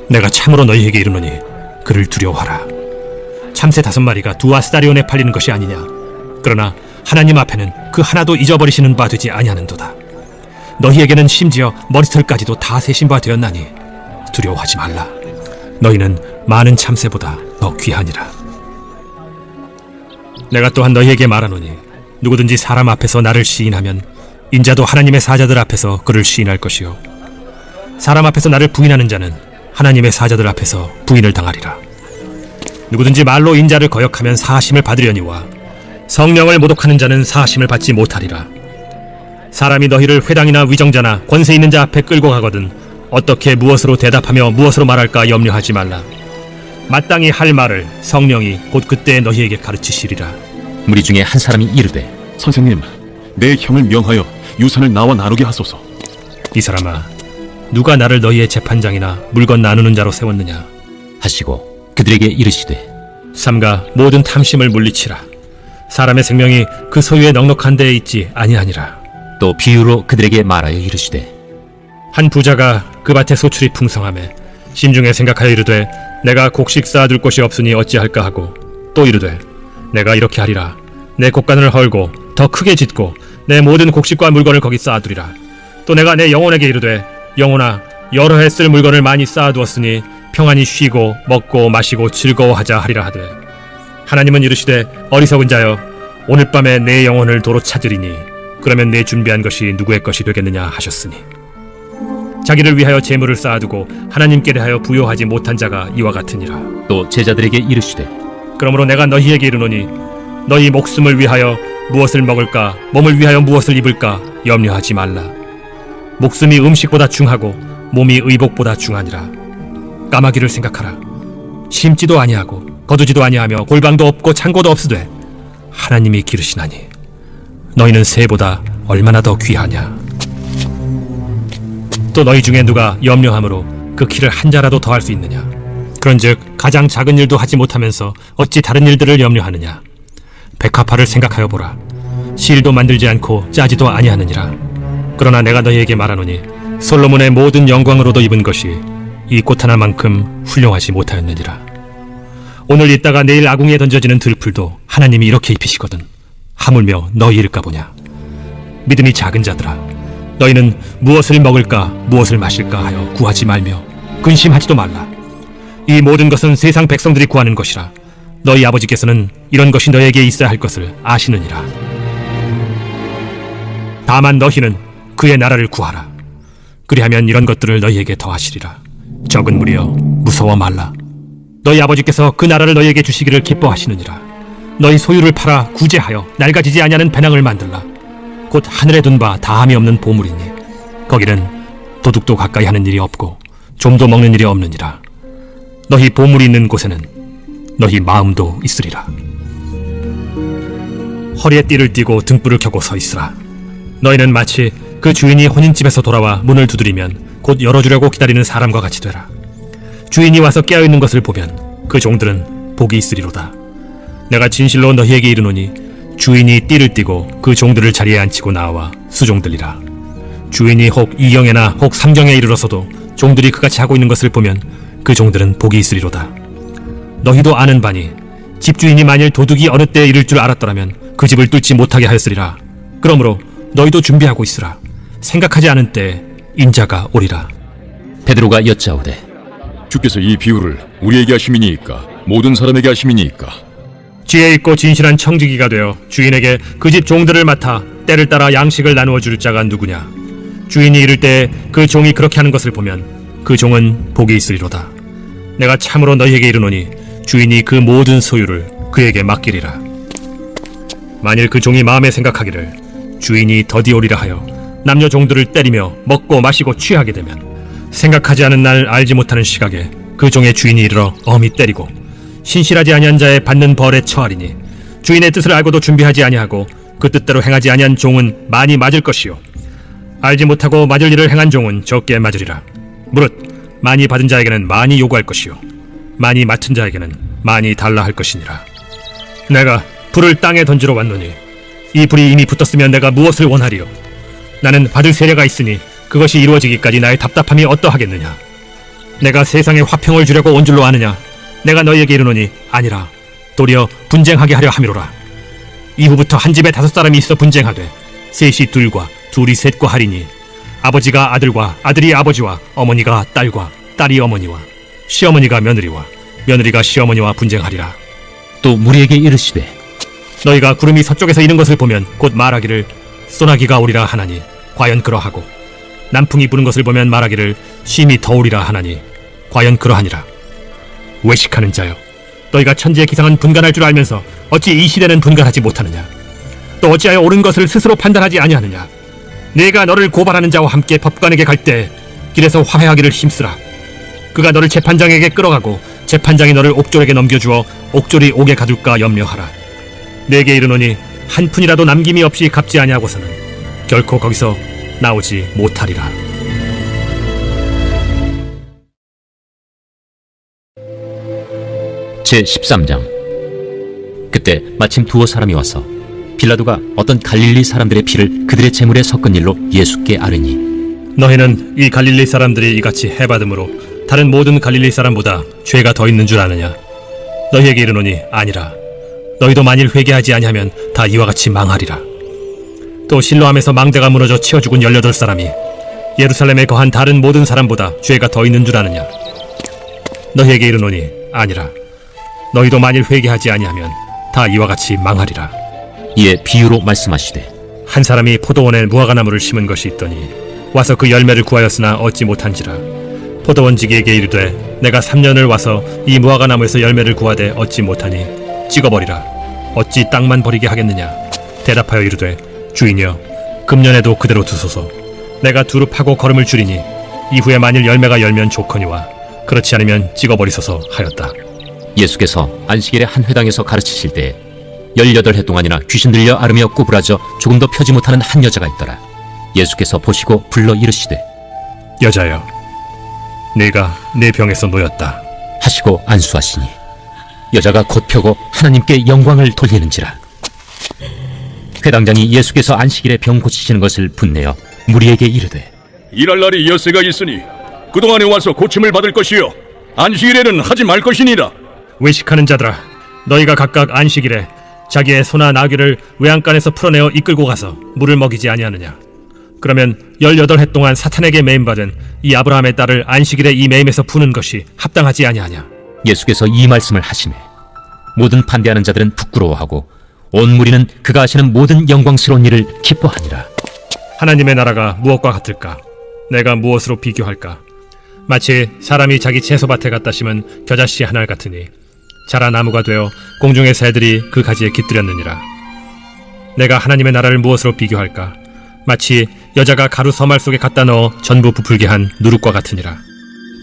내가 참으로 너희에게 이르노니 그를 두려워하라. 참새 5마리가 두 아스타리온에 팔리는 것이 아니냐. 그러나 하나님 앞에는 그 하나도 잊어버리시는 바 되지 아니하는도다. 너희에게는 심지어 머리털까지도 다 세신 바 되었나니 두려워하지 말라. 너희는 많은 참새보다 더 귀하니라. 내가 또한 너희에게 말하노니 누구든지 사람 앞에서 나를 시인하면 인자도 하나님의 사자들 앞에서 그를 시인할 것이요 사람 앞에서 나를 부인하는 자는 하나님의 사자들 앞에서 부인을 당하리라. 누구든지 말로 인자를 거역하면 사하심을 받으려니와 성령을 모독하는 자는 사하심을 받지 못하리라. 사람이 너희를 회당이나 위정자나 권세 있는 자 앞에 끌고 가거든 어떻게 무엇으로 대답하며 무엇으로 말할까 염려하지 말라. 마땅히 할 말을 성령이 곧 그때 너희에게 가르치시리라. 무리 중에 한 사람이 이르되 선생님, 내 형을 명하여 유산을 나와 나누게 하소서. 이 사람아, 누가 나를 너희의 재판장이나 물건 나누는 자로 세웠느냐 하시고 그들에게 이르시되 삼가 모든 탐심을 물리치라. 사람의 생명이 그 소유의 넉넉한 데에 있지 아니하니라. 또 비유로 그들에게 말하여 이르시되 한 부자가 그 밭에 소출이 풍성하매 심중에 생각하여 이르되 내가 곡식 쌓아둘 곳이 없으니 어찌할까 하고 또 이르되 내가 이렇게 하리라. 내 곡간을 헐고 더 크게 짓고 내 모든 곡식과 물건을 거기 쌓아두리라. 또 내가 내 영혼에게 이르되 영혼아, 여러 해 쓸 물건을 많이 쌓아두었으니 평안히 쉬고 먹고 마시고 즐거워하자 하리라 하되 하나님은 이르시되 어리석은 자여, 오늘 밤에 내 영혼을 도로 찾으리니 그러면 내 준비한 것이 누구의 것이 되겠느냐 하셨으니 자기를 위하여 재물을 쌓아두고 하나님께 대하여 부요하지 못한 자가 이와 같으니라. 또 제자들에게 이르시되 그러므로 내가 너희에게 이르노니 너희 목숨을 위하여 무엇을 먹을까 몸을 위하여 무엇을 입을까 염려하지 말라. 목숨이 음식보다 중하고 몸이 의복보다 중하니라. 까마귀를 생각하라. 심지도 아니하고 거두지도 아니하며 골방도 없고 창고도 없으되 하나님이 기르시나니 너희는 새보다 얼마나 더 귀하냐. 또 너희 중에 누가 염려함으로 그 키를 한 자라도 더할 수 있느냐. 그런즉 가장 작은 일도 하지 못하면서 어찌 다른 일들을 염려하느냐. 백합화를 생각하여 보라. 실도 만들지 않고 짜지도 아니하느니라. 그러나 내가 너희에게 말하노니 솔로몬의 모든 영광으로도 입은 것이 이 꽃 하나만큼 훌륭하지 못하였느니라. 오늘 있다가 내일 아궁이에 던져지는 들풀도 하나님이 이렇게 입히시거든 하물며 너희일까 보냐. 믿음이 작은 자들아, 너희는 무엇을 먹을까 무엇을 마실까 하여 구하지 말며 근심하지도 말라. 이 모든 것은 세상 백성들이 구하는 것이라. 너희 아버지께서는 이런 것이 너희에게 있어야 할 것을 아시느니라. 다만 너희는 그의 나라를 구하라. 그리하면 이런 것들을 너희에게 더하시리라. 적은 무리여, 무서워 말라. 너희 아버지께서 그 나라를 너희에게 주시기를 기뻐하시느니라. 너희 소유를 팔아 구제하여 낡아지지 아니하는 배낭을 만들라. 곧 하늘에 둔 바 다함이 없는 보물이니 거기는 도둑도 가까이 하는 일이 없고 좀도 먹는 일이 없느니라. 너희 보물이 있는 곳에는 너희 마음도 있으리라. 허리에 띠를 띠고 등불을 켜고 서 있으라. 너희는 마치 그 주인이 혼인집에서 돌아와 문을 두드리면 곧 열어주려고 기다리는 사람과 같이 되라. 주인이 와서 깨어있는 것을 보면 그 종들은 복이 있으리로다. 내가 진실로 너희에게 이르노니 주인이 띠를 띠고 그 종들을 자리에 앉히고 나와 수종들이라. 주인이 혹 2경에나 혹 3경에 이르러서도 종들이 그같이 하고 있는 것을 보면 그 종들은 복이 있으리로다. 너희도 아는 바니 집주인이 만일 도둑이 어느 때에 이를 줄 알았더라면 그 집을 뚫지 못하게 하였으리라. 그러므로 너희도 준비하고 있으라. 생각하지 않은 때에 인자가 오리라. 베드로가 여짜오되 주께서 이 비유를 우리에게 하심이니이까 모든 사람에게 하심이니이까? 지혜 있고 진실한 청지기가 되어 주인에게 그 집 종들을 맡아 때를 따라 양식을 나누어 줄 자가 누구냐. 주인이 이를 때 그 종이 그렇게 하는 것을 보면 그 종은 복이 있으리로다. 내가 참으로 너희에게 이르노니 주인이 그 모든 소유를 그에게 맡기리라. 만일 그 종이 마음에 생각하기를 주인이 더디 오리라 하여 남녀 종들을 때리며 먹고 마시고 취하게 되면 생각하지 않은 날 알지 못하는 시각에 그 종의 주인이 이르러 엄히 때리고 신실하지 아니한 자의 받는 벌에 처하리니 주인의 뜻을 알고도 준비하지 아니하고 그 뜻대로 행하지 아니한 종은 많이 맞을 것이요 알지 못하고 맞을 일을 행한 종은 적게 맞으리라. 무릇 많이 받은 자에게는 많이 요구할 것이요 많이 맡은 자에게는 많이 달라 할 것이니라. 내가 불을 땅에 던지러 왔노니 이 불이 이미 붙었으면 내가 무엇을 원하리요? 나는 받을 세례가 있으니 그것이 이루어지기까지 나의 답답함이 어떠하겠느냐? 내가 세상에 화평을 주려고 온 줄로 아느냐? 내가 너희에게 이르노니 아니라 도리어 분쟁하게 하려 함이로라. 이후부터 한 집에 5사람이 있어 분쟁하되 셋이 둘과 둘이 셋과 하리니 아버지가 아들과 아들이 아버지와 어머니가 딸과 딸이 어머니와 시어머니가 며느리와 며느리가 시어머니와 분쟁하리라. 또 무리에게 이르시되 너희가 구름이 서쪽에서 이는 것을 보면 곧 말하기를 소나기가 오리라 하나니 과연 그러하고 남풍이 부는 것을 보면 말하기를 심히 더우리라 하나니 과연 그러하니라. 외식하는 자여, 너희가 천지의 기상은 분간할 줄 알면서 어찌 이 시대는 분간하지 못하느냐? 또 어찌하여 옳은 것을 스스로 판단하지 아니하느냐? 내가 너를 고발하는 자와 함께 법관에게 갈 때 길에서 화해하기를 힘쓰라. 그가 너를 재판장에게 끌어가고 재판장이 너를 옥졸에게 넘겨주어 옥졸이 옥에 가둘까 염려하라. 내게 이르노니 한 푼이라도 남김이 없이 갚지 아니하고서는 결코 거기서 나오지 못하리라. 제13장. 그때 마침 두어 사람이 와서 빌라도가 어떤 갈릴리 사람들의 피를 그들의 제물에 섞은 일로 예수께 아뢰니 너희는 이 갈릴리 사람들이 이같이 해받음으로 다른 모든 갈릴리 사람보다 죄가 더 있는 줄 아느냐? 너희에게 이르노니 아니라. 너희도 만일 회개하지 아니하면 다 이와 같이 망하리라. 또 실로암에서 망대가 무너져 치어 죽은 18사람이 예루살렘에 거한 다른 모든 사람보다 죄가 더 있는 줄 아느냐? 너희에게 이르노니 아니라. 너희도 만일 회개하지 아니하면 다 이와 같이 망하리라. 이에 비유로 말씀하시되 한 사람이 포도원에 무화과나무를 심은 것이 있더니 와서 그 열매를 구하였으나 얻지 못한지라. 포도원지기에게 이르되 내가 3년을 와서 이 무화과나무에서 열매를 구하되 얻지 못하니 찍어버리라. 어찌 땅만 버리게 하겠느냐? 대답하여 이르되 주인이여 금년에도 그대로 두소서. 내가 두루 파고 걸음을 줄이니 이후에 만일 열매가 열면 좋거니와 그렇지 않으면 찍어버리소서 하였다. 예수께서 안식일에 한 회당에서 가르치실 때 18해 동안이나 귀신 들려 앓으며 구부라져 조금도 펴지 못하는 한 여자가 있더라. 예수께서 보시고 불러 이르시되 여자여, 네가 내 병에서 놓였다 하시고 안수하시니 여자가 곧 펴고 하나님께 영광을 돌리는지라. 회당장이 예수께서 안식일에 병 고치시는 것을 분내어 무리에게 이르되 일할 날이 엿새가 있으니 그동안에 와서 고침을 받을 것이요 안식일에는 하지 말 것이니라. 외식하는 자들아, 너희가 각각 안식일에 자기의 소나 나귀를 외양간에서 풀어내어 이끌고 가서 물을 먹이지 아니하느냐? 그러면 18해 동안 사탄에게 매임받은 이 아브라함의 딸을 안식일에 이 매임에서 푸는 것이 합당하지 아니하냐? 예수께서 이 말씀을 하시매 모든 반대하는 자들은 부끄러워하고 온 무리는 그가 하시는 모든 영광스러운 일을 기뻐하니라. 하나님의 나라가 무엇과 같을까? 내가 무엇으로 비교할까? 마치 사람이 자기 채소밭에 갖다 심은 겨자씨 한 알 같으니 자라 나무가 되어 공중의 새들이 그 가지에 깃들였느니라. 내가 하나님의 나라를 무엇으로 비교할까? 마치 여자가 가루 서말 속에 갖다 넣어 전부 부풀게 한 누룩과 같으니라.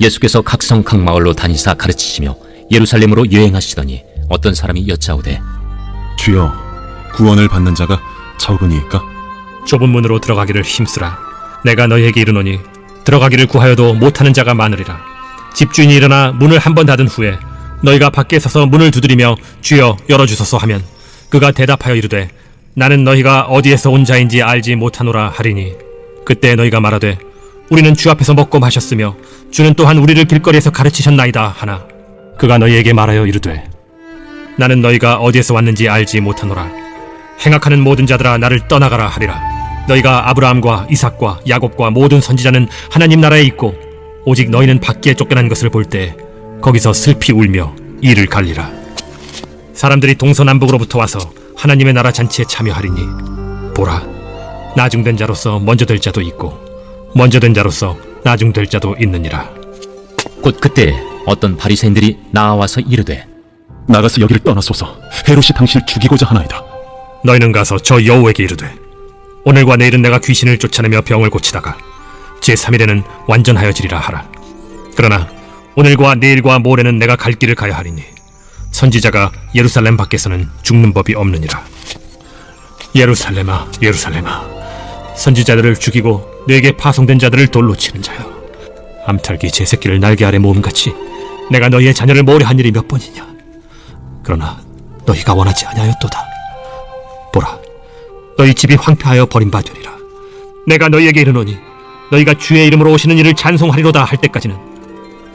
예수께서 각성 각마을로 다니사 가르치시며 예루살렘으로 여행하시더니 어떤 사람이 여짜오되 주여, 구원을 받는 자가 적으니까? 좁은 문으로 들어가기를 힘쓰라. 내가 너희에게 이르노니 들어가기를 구하여도 못하는 자가 많으리라. 집주인이 일어나 문을 한 번 닫은 후에 너희가 밖에 서서 문을 두드리며 주여 열어주소서 하면 그가 대답하여 이르되 나는 너희가 어디에서 온 자인지 알지 못하노라 하리니 그때 너희가 말하되 우리는 주 앞에서 먹고 마셨으며 주는 또한 우리를 길거리에서 가르치셨나이다 하나 그가 너희에게 말하여 이르되 나는 너희가 어디에서 왔는지 알지 못하노라. 행악하는 모든 자들아 나를 떠나가라 하리라. 너희가 아브라함과 이삭과 야곱과 모든 선지자는 하나님 나라에 있고 오직 너희는 밖에 쫓겨난 것을 볼 때 거기서 슬피 울며 이를 갈리라. 사람들이 동서남북으로부터 와서 하나님의 나라 잔치에 참여하리니 보라, 나중된 자로서 먼저 될 자도 있고 먼저 된 자로서 나중될 자도 있느니라. 곧 그때 어떤 바리새인들이 나와서 이르되 나가서 여기를 떠나소서. 헤롯이 당신을 죽이고자 하나이다. 너희는 가서 저 여호에게 이르되 오늘과 내일은 내가 귀신을 쫓아내며 병을 고치다가 제3일에는 완전하여지리라 하라. 그러나 오늘과 내일과 모레는 내가 갈 길을 가야 하리니 선지자가 예루살렘 밖에서는 죽는 법이 없느니라. 예루살렘아, 예루살렘아, 선지자들을 죽이고 내게 파송된 자들을 돌로 치는 자여, 암탉이 제 새끼를 날개 아래 모음같이 내가 너희의 자녀를 모으려 한 일이 몇 번이냐. 그러나 너희가 원하지 아니하였도다. 보라, 너희 집이 황폐하여 버림받으리라. 내가 너희에게 이르노니 너희가 주의 이름으로 오시는 이를 찬송하리로다 할 때까지는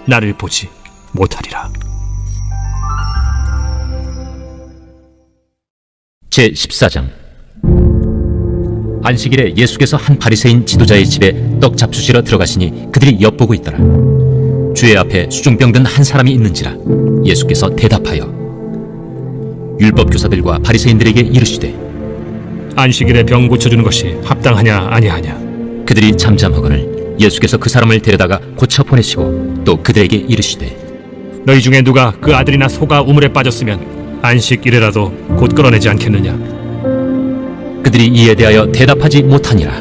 나를 보지 못하리라. 제14장. 안식일에 예수께서 한 바리새인 지도자의 집에 떡 잡수시러 들어가시니 그들이 엿보고 있더라. 주의 앞에 수중병 든 한 사람이 있는지라. 예수께서 대답하여 율법 교사들과 바리새인들에게 이르시되 안식일에 병 고쳐주는 것이 합당하냐 아니하냐. 그들이 잠잠하거늘 예수께서 그 사람을 데려다가 고쳐 보내시고 또 그들에게 이르시되 너희 중에 누가 그 아들이나 소가 우물에 빠졌으면 안식일에라도 곧 끌어내지 않겠느냐. 그들이 이에 대하여 대답하지 못하니라.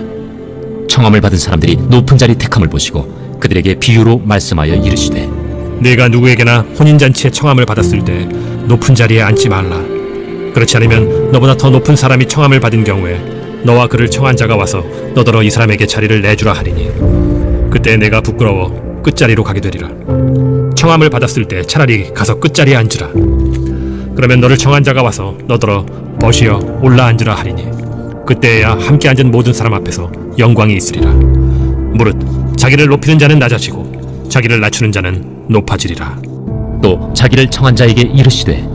청함을 받은 사람들이 높은 자리 택함을 보시고 그들에게 비유로 말씀하여 이르시되 네가 누구에게나 혼인잔치에 청함을 받았을 때 높은 자리에 앉지 말라. 그렇지 않으면 너보다 더 높은 사람이 청함을 받은 경우에 너와 그를 청한 자가 와서 너더러 이 사람에게 자리를 내주라 하리니 그때 내가 부끄러워 끝자리로 가게 되리라. 청함을 받았을 때 차라리 가서 끝자리에 앉으라. 그러면 너를 청한 자가 와서 너더러 벗이여 올라 앉으라 하리니 그때에야 함께 앉은 모든 사람 앞에서 영광이 있으리라. 무릇 자기를 높이는 자는 낮아지고 자기를 낮추는 자는 높아지리라. 또 자기를 청한 자에게 이르시되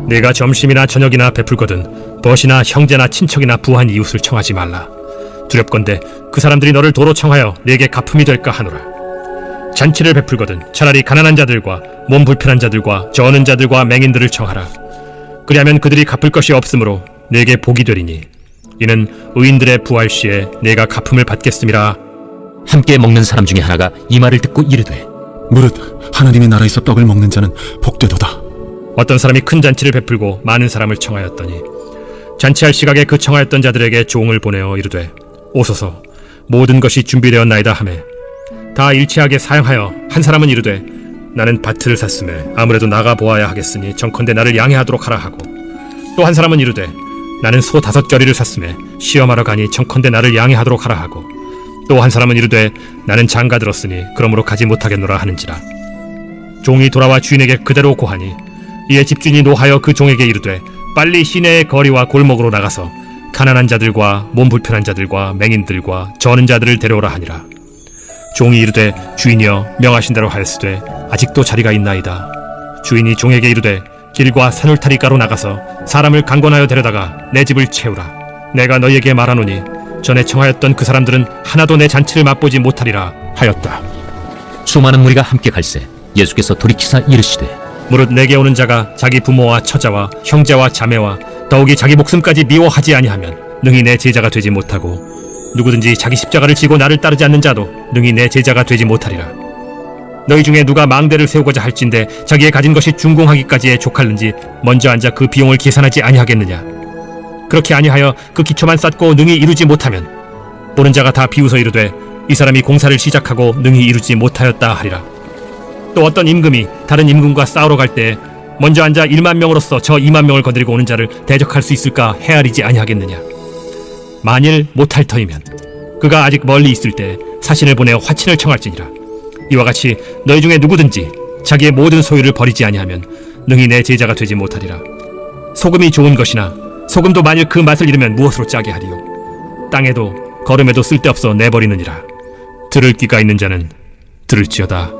네가 점심이나 저녁이나 베풀거든 벗이나 형제나 친척이나 부한 이웃을 청하지 말라. 두렵건대 그 사람들이 너를 도로 청하여 네게 갚음이 될까 하노라. 잔치를 베풀거든 차라리 가난한 자들과 몸 불편한 자들과 저어는 자들과 맹인들을 청하라. 그리하면 그들이 갚을 것이 없으므로 네게 복이 되리니 이는 의인들의 부활 시에 네가 갚음을 받겠음이라. 함께 먹는 사람 중에 하나가 이 말을 듣고 이르되 무릇 하나님의 나라에서 떡을 먹는 자는 복되도다. 어떤 사람이 큰 잔치를 베풀고 많은 사람을 청하였더니 잔치할 시각에 그 청하였던 자들에게 종을 보내어 이르되 오소서 모든 것이 준비되었나이다 하매 다 일치하게 사양하여 한 사람은 이르되 나는 밭을 샀음에 아무래도 나가 보아야 하겠으니 정컨대 나를 양해하도록 하라 하고 또 한 사람은 이르되 나는 소 5겨리를 샀음에 시험하러 가니 정컨대 나를 양해하도록 하라 하고 또 한 사람은 이르되 나는 장가 들었으니 그러므로 가지 못하겠노라 하는지라. 종이 돌아와 주인에게 그대로 고하니 이에 집주인이 노하여 그 종에게 이르되 빨리 시내의 거리와 골목으로 나가서 가난한 자들과 몸 불편한 자들과 맹인들과 저는 자들을 데려오라 하니라. 종이 이르되 주인이여 명하신 대로 하였으되 아직도 자리가 있나이다. 주인이 종에게 이르되 길과 산울타리가로 나가서 사람을 강권하여 데려다가 내 집을 채우라. 내가 너희에게 말하노니 전에 청하였던 그 사람들은 하나도 내 잔치를 맛보지 못하리라 하였다. 수많은 무리가 함께 갈새 예수께서 돌이키사 이르시되 무릇 내게 오는 자가 자기 부모와 처자와 형제와 자매와 더욱이 자기 목숨까지 미워하지 아니하면 능히 내 제자가 되지 못하고 누구든지 자기 십자가를 지고 나를 따르지 않는 자도 능히 내 제자가 되지 못하리라. 너희 중에 누가 망대를 세우고자 할진대 자기의 가진 것이 준공하기까지에 족할는지 먼저 앉아 그 비용을 계산하지 아니하겠느냐. 그렇게 아니하여 그 기초만 쌓고 능히 이루지 못하면 보는 자가 다 비웃어 이르되 이 사람이 공사를 시작하고 능히 이루지 못하였다 하리라. 또 어떤 임금이 다른 임금과 싸우러 갈 때 먼저 앉아 1만 명으로서 저 2만 명을 거느리고 오는 자를 대적할 수 있을까 헤아리지 아니하겠느냐. 만일 못할 터이면 그가 아직 멀리 있을 때 사신을 보내어 화친을 청할지니라. 이와 같이 너희 중에 누구든지 자기의 모든 소유를 버리지 아니하면 능히 내 제자가 되지 못하리라. 소금이 좋은 것이나 소금도 만일 그 맛을 잃으면 무엇으로 짜게 하리요. 땅에도 거름에도 쓸데없어 내버리느니라. 들을 귀가 있는 자는 들을지어다.